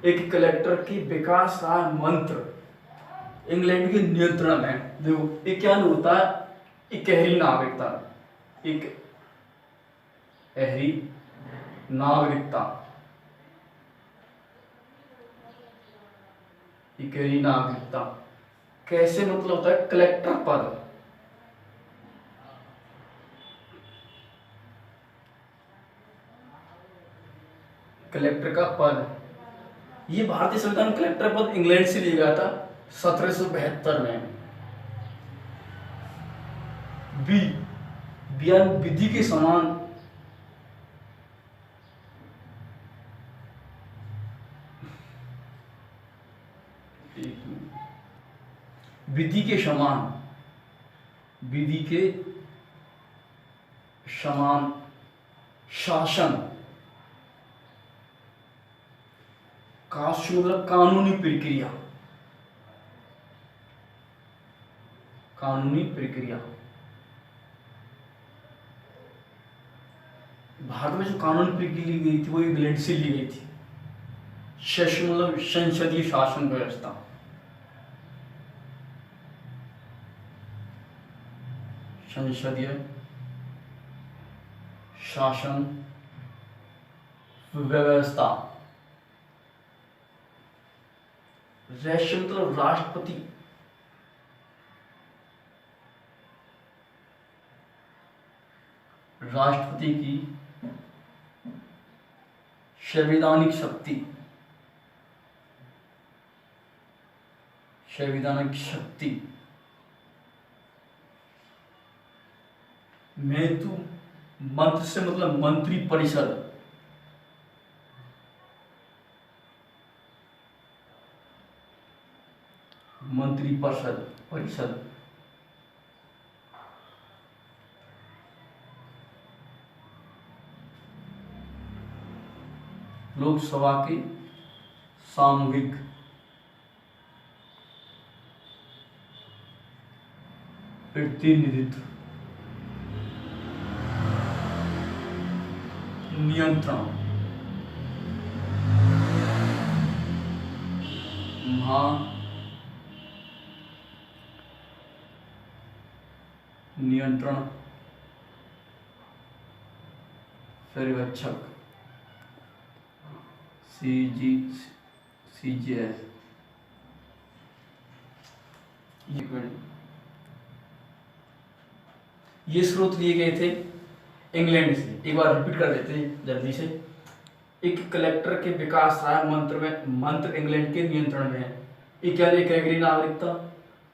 एक कलेक्टर की विकास का मंत्र इंग्लैंड के नियंत्रण में। देखो ये क्या होता है, इकहरी नागरिकता, एक एहरी नागरिकता, इकहरी नागरिकता कैसे मतलब होता है, कलेक्टर पद कलेक्टर का पद, ये भारतीय संविधान कलेक्टर पद इंग्लैंड से लिया गया था 1772 में। बयान विधि के समान विधि के समान शासन, मतलब कानूनी प्रक्रिया। भारत में जो कानूनी प्रक्रिया ली गई थी वो इंग्लैंड से ली गई थी। मतलब संसदीय शासन व्यवस्था, संसदीय शासन व्यवस्था, मतलब राष्ट्रपति, की संवैधानिक शक्ति में तो मंत्र से मतलब मंत्री परिषद, परिषद लोकसभा की सामूहिक प्रतिनिधित्व, नियंत्रण, नियंत्रण पर्यवेक्षक, CJS। ये स्रोत लिए गए थे इंग्लैंड से। एक बार रिपीट कर देते हैं जल्दी से। एक कलेक्टर के विकास राय मंत्र इंग्लैंड के नियंत्रण में है। एक क्या एक एग्री नागरिकता,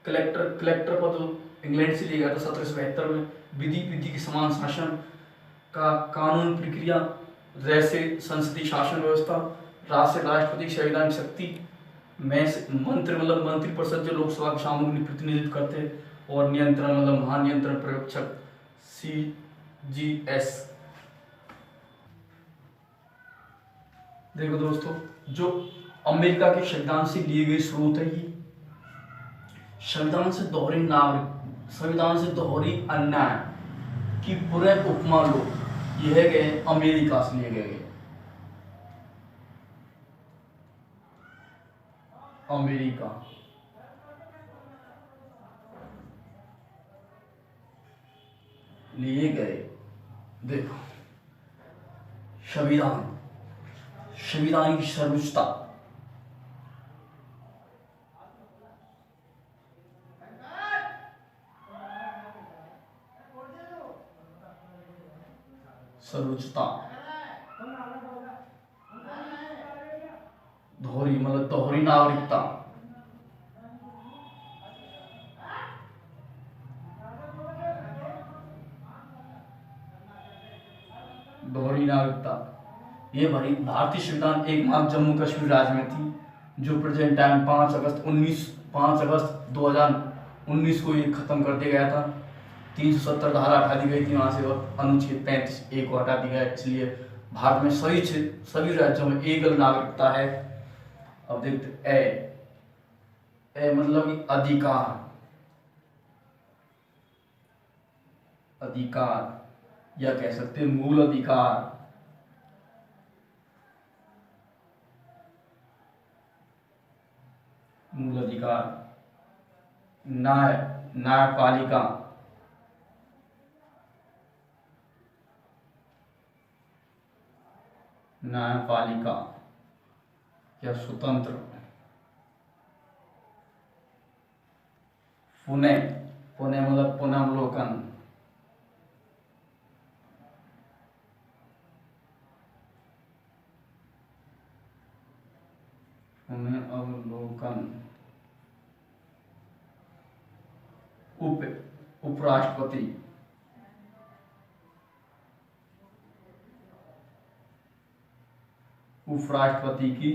कलेक्टर पद इंग्लैंड से लिया गया था 1772 में। विधि की समान शासन का कानून प्रक्रिया जैसे संसदीय शासन व्यवस्था, राष्ट्रपति की संवैधानिक शक्ति में मंत्रिपरिषद जो लोकसभा के सामूहिक प्रतिनिधित्व करते हैं, और नियंत्रण महानियंत्रण पर्यवेक्षक CGS। देखो दोस्तों, जो अमेरिका के संविधान से लिए गए स्रोत है, ये संविधान से दोहरी अन्याय की पूरे उपमा लो, यह गए अमेरिका से लिए गए। अमेरिका लिए गए। देखो, संविधान की सर्वोच्चता, दोहरी नागरिकता, ये भारतीय संविधान एकमात्र जम्मू कश्मीर राज्य में थी, जो प्रेजेंट टाइम 5 अगस्त 2019 को ये खत्म कर दिया गया था। 370 धारा हटा दी गई थी वहां से, और अनुच्छेद 35A को हटा दिया गया। इसलिए भारत में सभी राज्यों में एक नागरिकता है। अब देखते ए मतलब अधिकार, या कह सकते हैं मूल अधिकार। न्यायपालिका, या स्वतंत्र। पुणे मतलब पुनर्वलोकन। उपराष्ट्रपति, की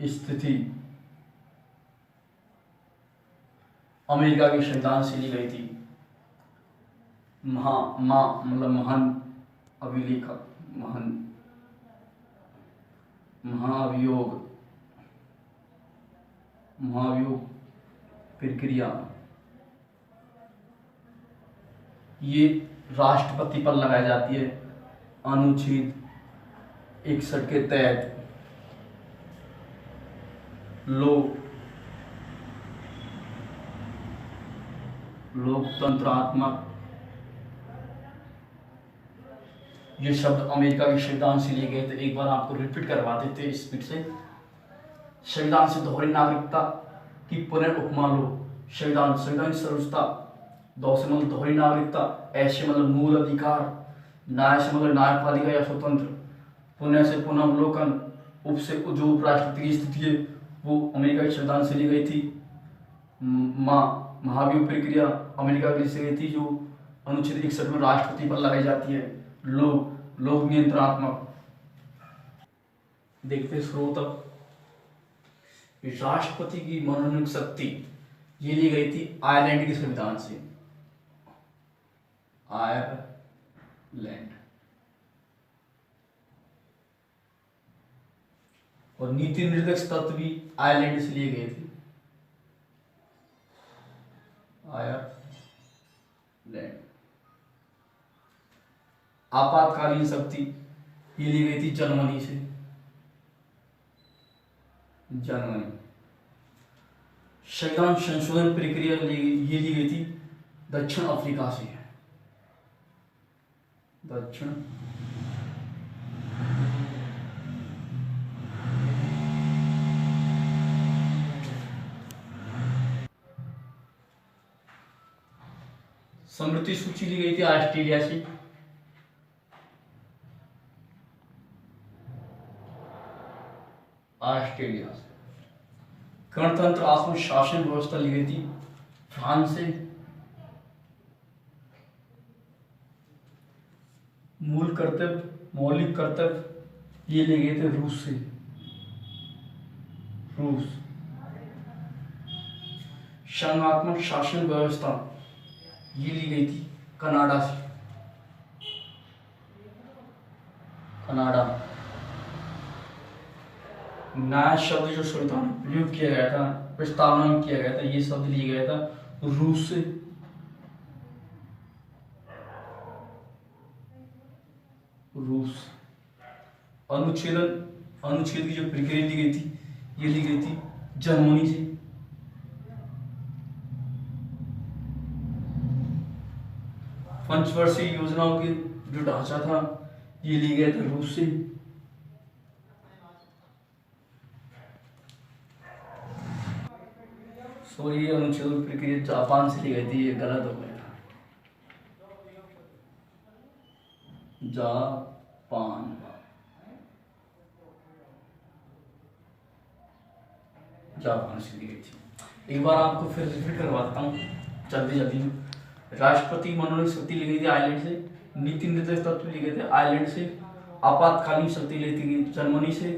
स्थिति अमेरिका के संविधान से ली गई थी। महान महाभियोग प्रक्रिया, ये राष्ट्रपति पर लगाई जाती है अनुच्छेद 61 के तहत। लोकतंत्रात्मक, ये शब्द अमेरिका के संविधान से लिए गए थे। एक बार आपको रिपीट करवा देते हैं स्पीड से। संविधान से दोहरी नागरिकता की पुनर्उपमा लो। संविधान की सर्वोच्चता, दोहरी नागरिकता, ऐसे मतलब मूल अधिकार, न्याय से मतलब न्यायपालिका या स्वतंत्र, पुनः से पुनर्वलोकन, उप से जो उपराष्ट्रपति की स्थिति है वो अमेरिका के संविधान से ली गई थी। महाभियोग प्रक्रिया अमेरिका की से गई थी, जो अनुच्छेद 61 में राष्ट्रपति पर लगाई जाती है। लोक नियंत्रणात्मक। देखते स्रोत, राष्ट्रपति की मनोनयन शक्ति ये ली गई थी आयरलैंड के संविधान से। आयरलैंड, और नीति निर्देशक तत्व भी आयरलैंड से लिए गए थे। आयरलैंड। आपातकालीन शक्ति ये ली गई थी जर्मनी से। संविधान संशोधन प्रक्रिया ये ली गई थी दक्षिण अफ्रीका से। स्मृति सूची ली गई थी ऑस्ट्रेलिया से। ऑस्ट्रेलिया से गणतंत्र आत्म शासन व्यवस्था ली गई थी फ्रांस से। मूल कर्तव्य, मौलिक कर्तव्य ये ले गए थे रूस से। रूस। संघात्मक शासन व्यवस्था ये ली गई थी कनाडा से। कनाडा। न्याय शब्द जो संविधान में प्रयोग किया गया था, प्रस्तावना किया गया था, ये शब्द लिया गया था रूस से। रूस। अनुच्छेद की जो प्रक्रिया ली गई थी ये ली गई थी जर्मनी से। पंचवर्षीय योजनाओं के जो ढांचा था ये ली गया था रूस से। सॉरी, ये अनुच्छेद की प्रक्रिया जापान से ली गई थी, ये गलत हो गया। जापान। जापान से ली गई थी। एक बार आपको फिर रिपीट करवाता हूँ जल्दी जल्दी में। राष्ट्रपति मनोनीत शक्ति ली गई थी आयरलैंड से। नीति निर्देश तत्व लिए गए थे आयरलैंड से। आपातकालीन शक्ति ली थी जर्मनी से।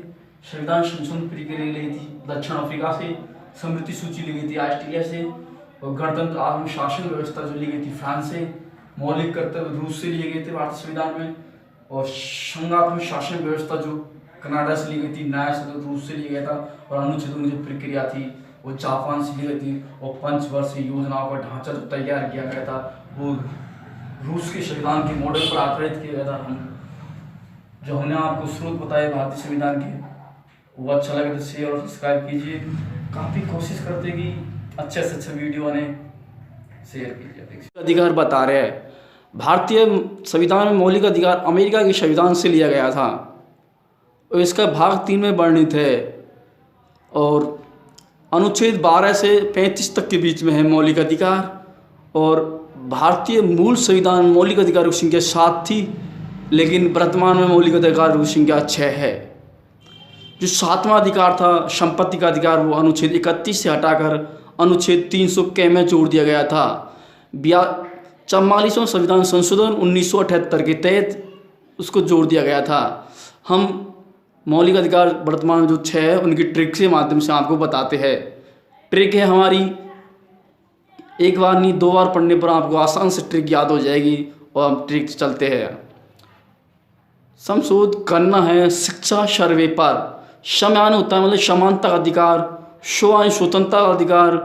संविधान संशोधन प्रक्रिया ली थी दक्षिण अफ्रीका से। स्मृति सूची ली गई थी ऑस्ट्रेलिया से। और गणतंत्र आत्म शासन व्यवस्था जो ली गई थी फ्रांस से। मौलिक कर्तव्य रूस से लिए गए थे भारतीय संविधान में। और संघात्मक शासन व्यवस्था जो कनाडा से ली गई थी, न्याय से रूस से लिया गया था। और अनुच्छेदों की जो प्रक्रिया थी वो जापान से ली गई थी। और पंचवर्षीय योजनाओं का ढांचा जो तैयार किया गया था वो रूस के संविधान के मॉडल पर आधारित किया गया था। जो हमने आपको स्रोत बताए भारतीय संविधान के, वो अच्छा लगे तो शेयर और सब्सक्राइब कीजिए। काफ़ी कोशिश करते कि अच्छे से अच्छा वीडियो बने, शेयर कीजिए। अधिकार बता रहे हैं भारतीय संविधान में मौलिक अधिकार अमेरिका के संविधान से लिया गया था और इसका भाग 3 में वर्णित है। और अनुच्छेद 12 से 35 तक के बीच में है मौलिक अधिकार। और भारतीय मूल संविधान मौलिक अधिकारों की संख्या 7 थी, लेकिन वर्तमान में मौलिक अधिकारों की संख्या 6 है। जो 7वां अधिकार था संपत्ति का अधिकार, वो अनुच्छेद 31 से हटाकर अनुच्छेद 300 के में जोड़ दिया गया था। 44वां संविधान संशोधन 1978 के तहत उसको जोड़ दिया गया था। हम मौलिक अधिकार वर्तमान में जो 6 है उनकी ट्रिक के माध्यम से आपको बताते हैं। ट्रिक है हमारी, एक बार नहीं 2 बार पढ़ने पर आपको आसान से ट्रिक याद हो जाएगी। और हम ट्रिक चलते हैं। संशोध करना है शिक्षा सर्वे पर। समान होता है मतलब समानता का अधिकार, स्वतंत्रता का अधिकार,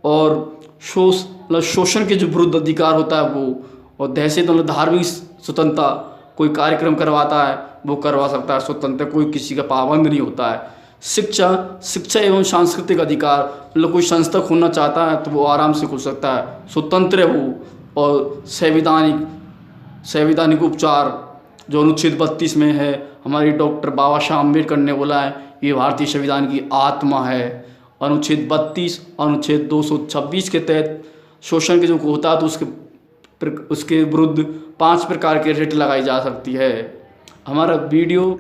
और शोषण के जो विरुद्ध अधिकार होता है वो, और दहशत मतलब धार्मिक स्वतंत्रता। कोई कार्यक्रम करवाता है वो करवा सकता है स्वतंत्र, कोई किसी का पाबंद नहीं होता है। शिक्षा एवं सांस्कृतिक अधिकार, मतलब कोई संस्था खोलना चाहता है तो वो आराम से खोल सकता है, स्वतंत्र है वो। और संवैधानिक उपचार जो अनुच्छेद 32 में है, हमारी डॉक्टर बाबा साहब अम्बेडकर ने बोला है ये भारतीय संविधान की आत्मा है। अनुच्छेद 32 अनुच्छेद 226 के तहत शोषण के जो होता है तो उसके विरुद्ध 5 प्रकार के रेट लगाई जा सकती है। हमारा वीडियो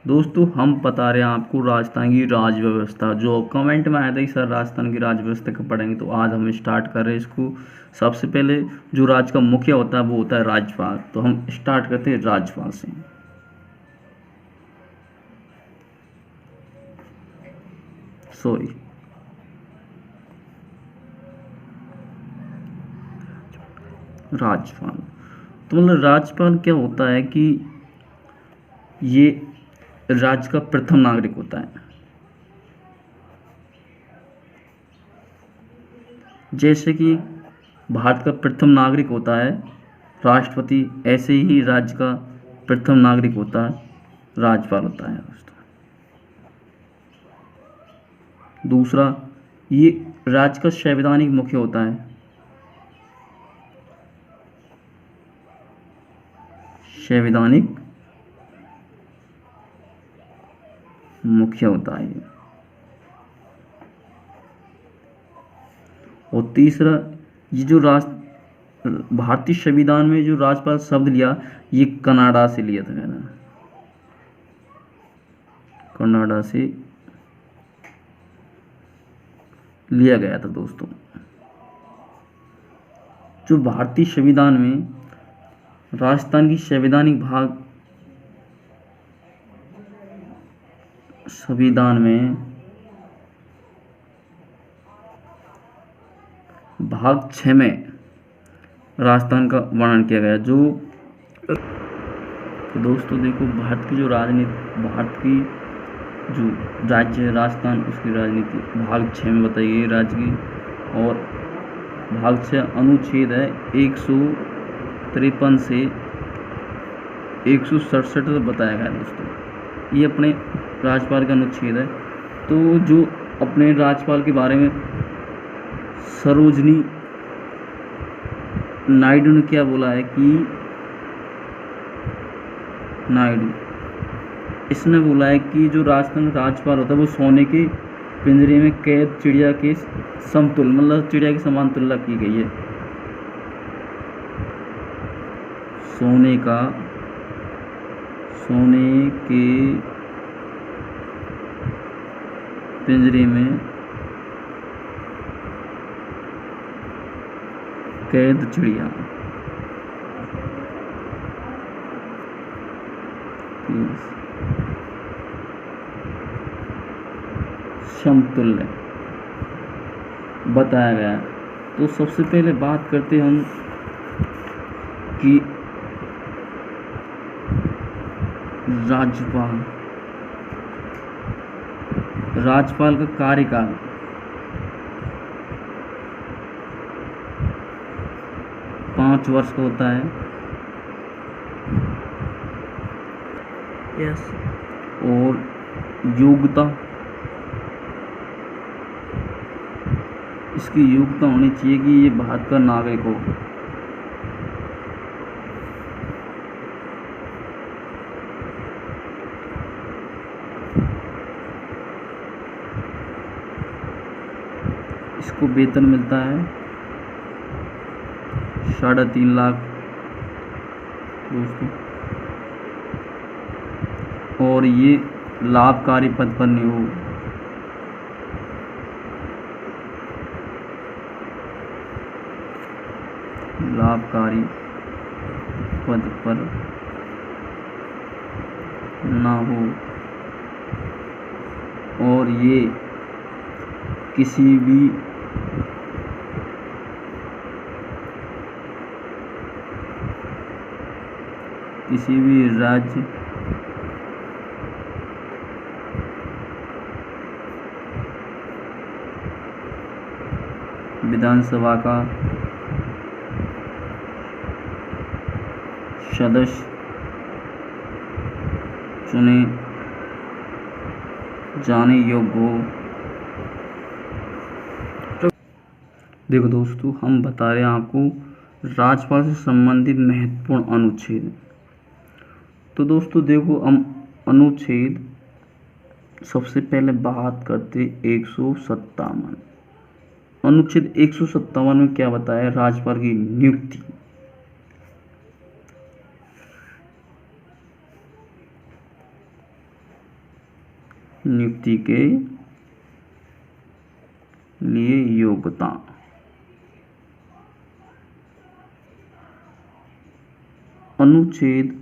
दोस्तों हम बता रहे हैं आपको राजस्थान की राज व्यवस्था। जो कमेंट में आया था कि सर राजस्थान की राज व्यवस्था कब पढ़ेंगे, तो आज हम स्टार्ट कर रहे हैं इसको। सबसे पहले जो राज्य का मुखिया होता है वो होता है राज्यपाल। तो हम स्टार्ट करते हैं राज्यपाल से। सॉरी, राज्यपाल। तो मतलब राज्यपाल क्या होता है कि ये राज्य का प्रथम नागरिक होता है। जैसे कि भारत का प्रथम नागरिक होता है राष्ट्रपति, ऐसे ही राज्य का प्रथम नागरिक होता है राज्यपाल होता है। दूसरा, ये राज्य का संवैधानिक मुख्य होता है। संवैधानिक मुख्य होता है। और तीसरा, ये जो भारतीय संविधान में जो राज्यपाल शब्द लिया ये कनाडा से लिया था मैंने, कनाडा से लिया गया था दोस्तों। जो भारतीय संविधान में राजस्थान की संवैधानिक भाग, संविधान में भाग 6 में राजस्थान का वर्णन किया गया। जो तो दोस्तों देखो, भारत की जो राजनीति, भारत की जो राज्य है राजस्थान, उसकी राजनीति भाग 6 में बताई गई राज्य की। और भाग 6 अनुच्छेद है 153 से 167 तक बताया गया है दोस्तों। ये अपने राज्यपाल का अनुच्छेद है। तो जो अपने राज्यपाल के बारे में सरोजनी नायडू ने क्या बोला है कि नायडू इसने बोला है कि जो राजस्थान का राज्यपाल होता है वो सोने के पिंजरे में कैद चिड़िया के समतुल्य, मतलब चिड़िया की समान तुलना की गई है। सोने के पिंजरे में कैद चिड़िया, समतुल्य बताया गया है। तो सबसे पहले बात करते हम कि राज्यपाल का कार्यकाल 5 वर्ष का होता है। यस। और योग्यता, इसकी योग्यता होनी चाहिए कि ये भारत का नागरिक हो। इसको वेतन मिलता है 3.5 लाख दोस्तों। और ये लाभकारी पद पर नहीं हो, लाभकारी पद पर ना हो। और ये किसी भी राज्य विधानसभा का सदस्य चुने जाने योग्य हो। देखो दोस्तों, हम बता रहे हैं आपको राज्यपाल से संबंधित महत्वपूर्ण अनुच्छेद। तो दोस्तों देखो, हम अनुच्छेद सबसे पहले बात करते 157। अनुच्छेद 157 में क्या बताया? राज्यपाल की नियुक्ति। नियुक्ति के लिए योग्यता। अनुच्छेद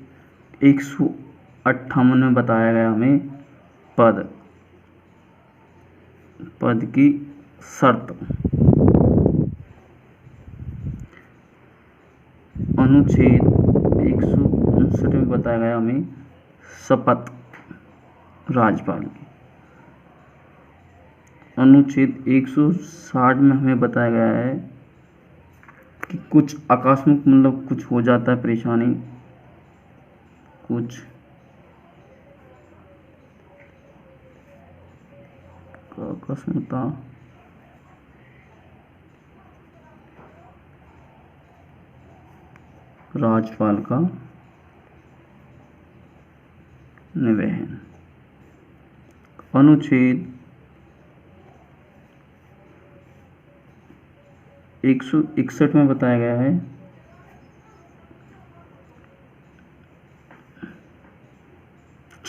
158 में बताया गया हमें पद की शर्त। अनुच्छेद 159 में बताया गया हमें शपथ राज्यपाल की। अनुच्छेद 160 में हमें बताया गया है कि कुछ आकस्मिक, मतलब कुछ हो जाता है परेशानी, कुछ आकस्मिकता राज्यपाल का निवेदन। अनुच्छेद 161 में बताया गया है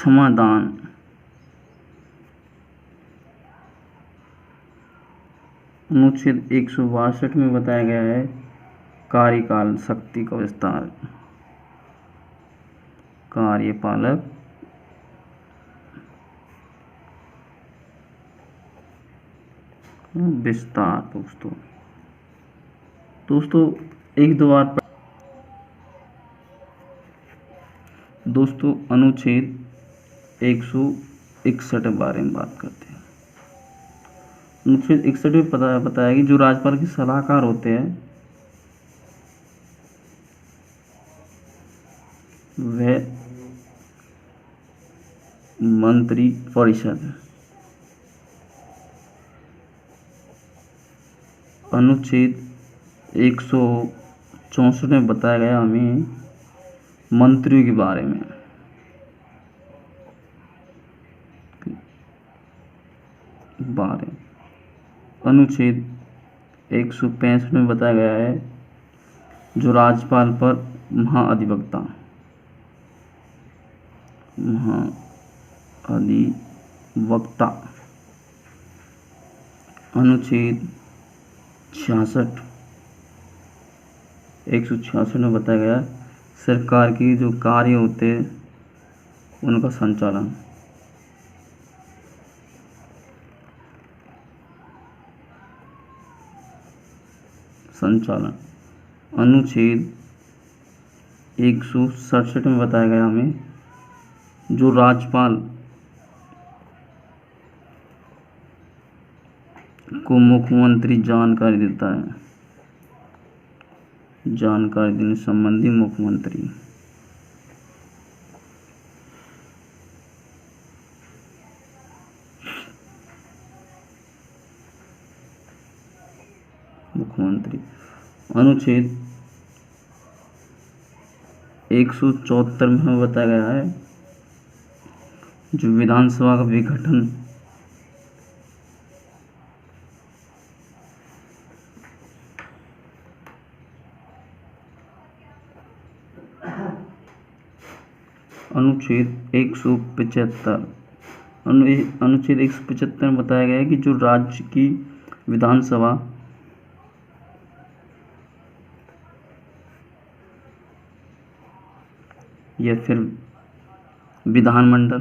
क्षमादान। अनुच्छेद 162 में बताया गया है कार्यकाल शक्ति का विस्तार। कार्यपालक विस्तार। दोस्तों एक दो बार दोस्तों अनुच्छेद 161 के बारे में बात करते हैं। अनुच्छेद 61 में बताया कि जो राज्यपाल के सलाहकार होते हैं वह मंत्री परिषद। अनुच्छेद 164 में बताया गया हमें मंत्रियों के बारे में। अनुच्छेद 165 में बताया गया है जो राज्यपाल पर महाधिवक्ता अनुच्छेद 166 में बताया गया सरकार के जो कार्य होते हैं उनका संचालन। अनुच्छेद 167 में बताया गया हमें जो राज्यपाल को मुख्यमंत्री जानकारी देता है, जानकारी देने संबंधी मुख्यमंत्री। अनुच्छेद 174 में बताया गया है जो विधानसभा का विघटन अनुच्छेद 175 अनुच्छेद 175 में बताया गया है कि जो राज्य की विधानसभा या फिर विधानमंडल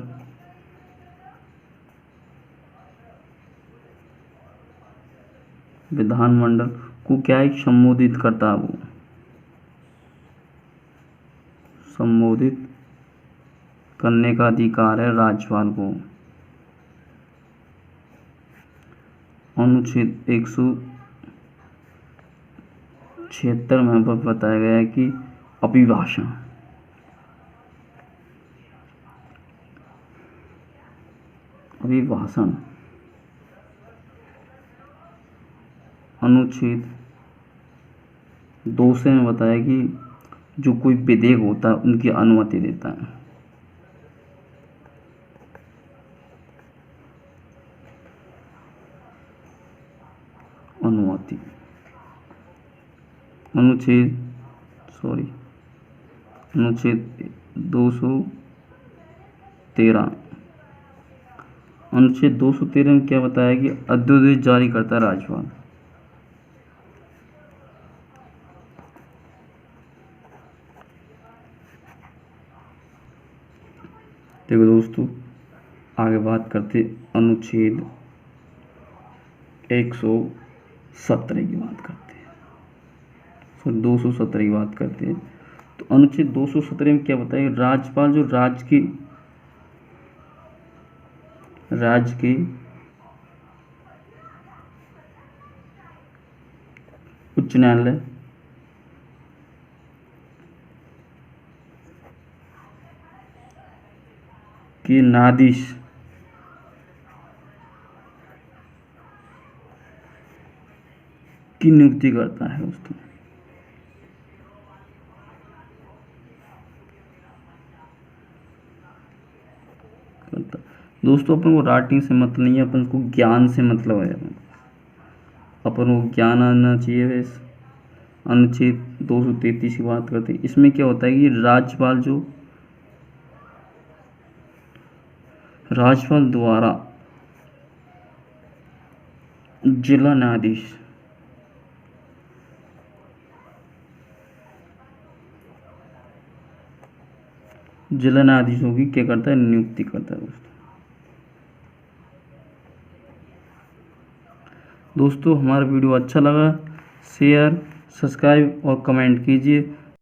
को क्या है संबोधित करता है, वो संबोधित करने का अधिकार है राज्यपाल को। अनुच्छेद 176 में बताया गया है कि अभिभाषण अनुच्छेद 2 में बताया कि जो कोई विधेयक होता है उनकी अनुमति देता है। अनुमति अनुच्छेद 213 अनुच्छेद 213 में क्या बताया कि अध्यादेश जारी करता है राज्यपाल। देखो दोस्तों आगे बात करते अनुच्छेद 117 की बात करते हैं, 217 की बात करते हैं। तो अनुच्छेद 217 में क्या बताया, राज्यपाल जो राज्य के उच्च न्यायालय के न्यायाधीश की नियुक्ति करता है दोस्तों। दोस्तों अपन को राइटिंग से मतलब नहीं है, अपन को ज्ञान से मतलब है। अपन को ज्ञान आना चाहिए। वैसे अनुच्छेद 233 की बात करते हैं, इसमें क्या होता है कि राज्यपाल जो राज्यपाल द्वारा जिला न्यायाधीश की क्या करता है, नियुक्ति करता है। दोस्तों हमारा वीडियो अच्छा लगा शेयर सब्सक्राइब और कमेंट कीजिए।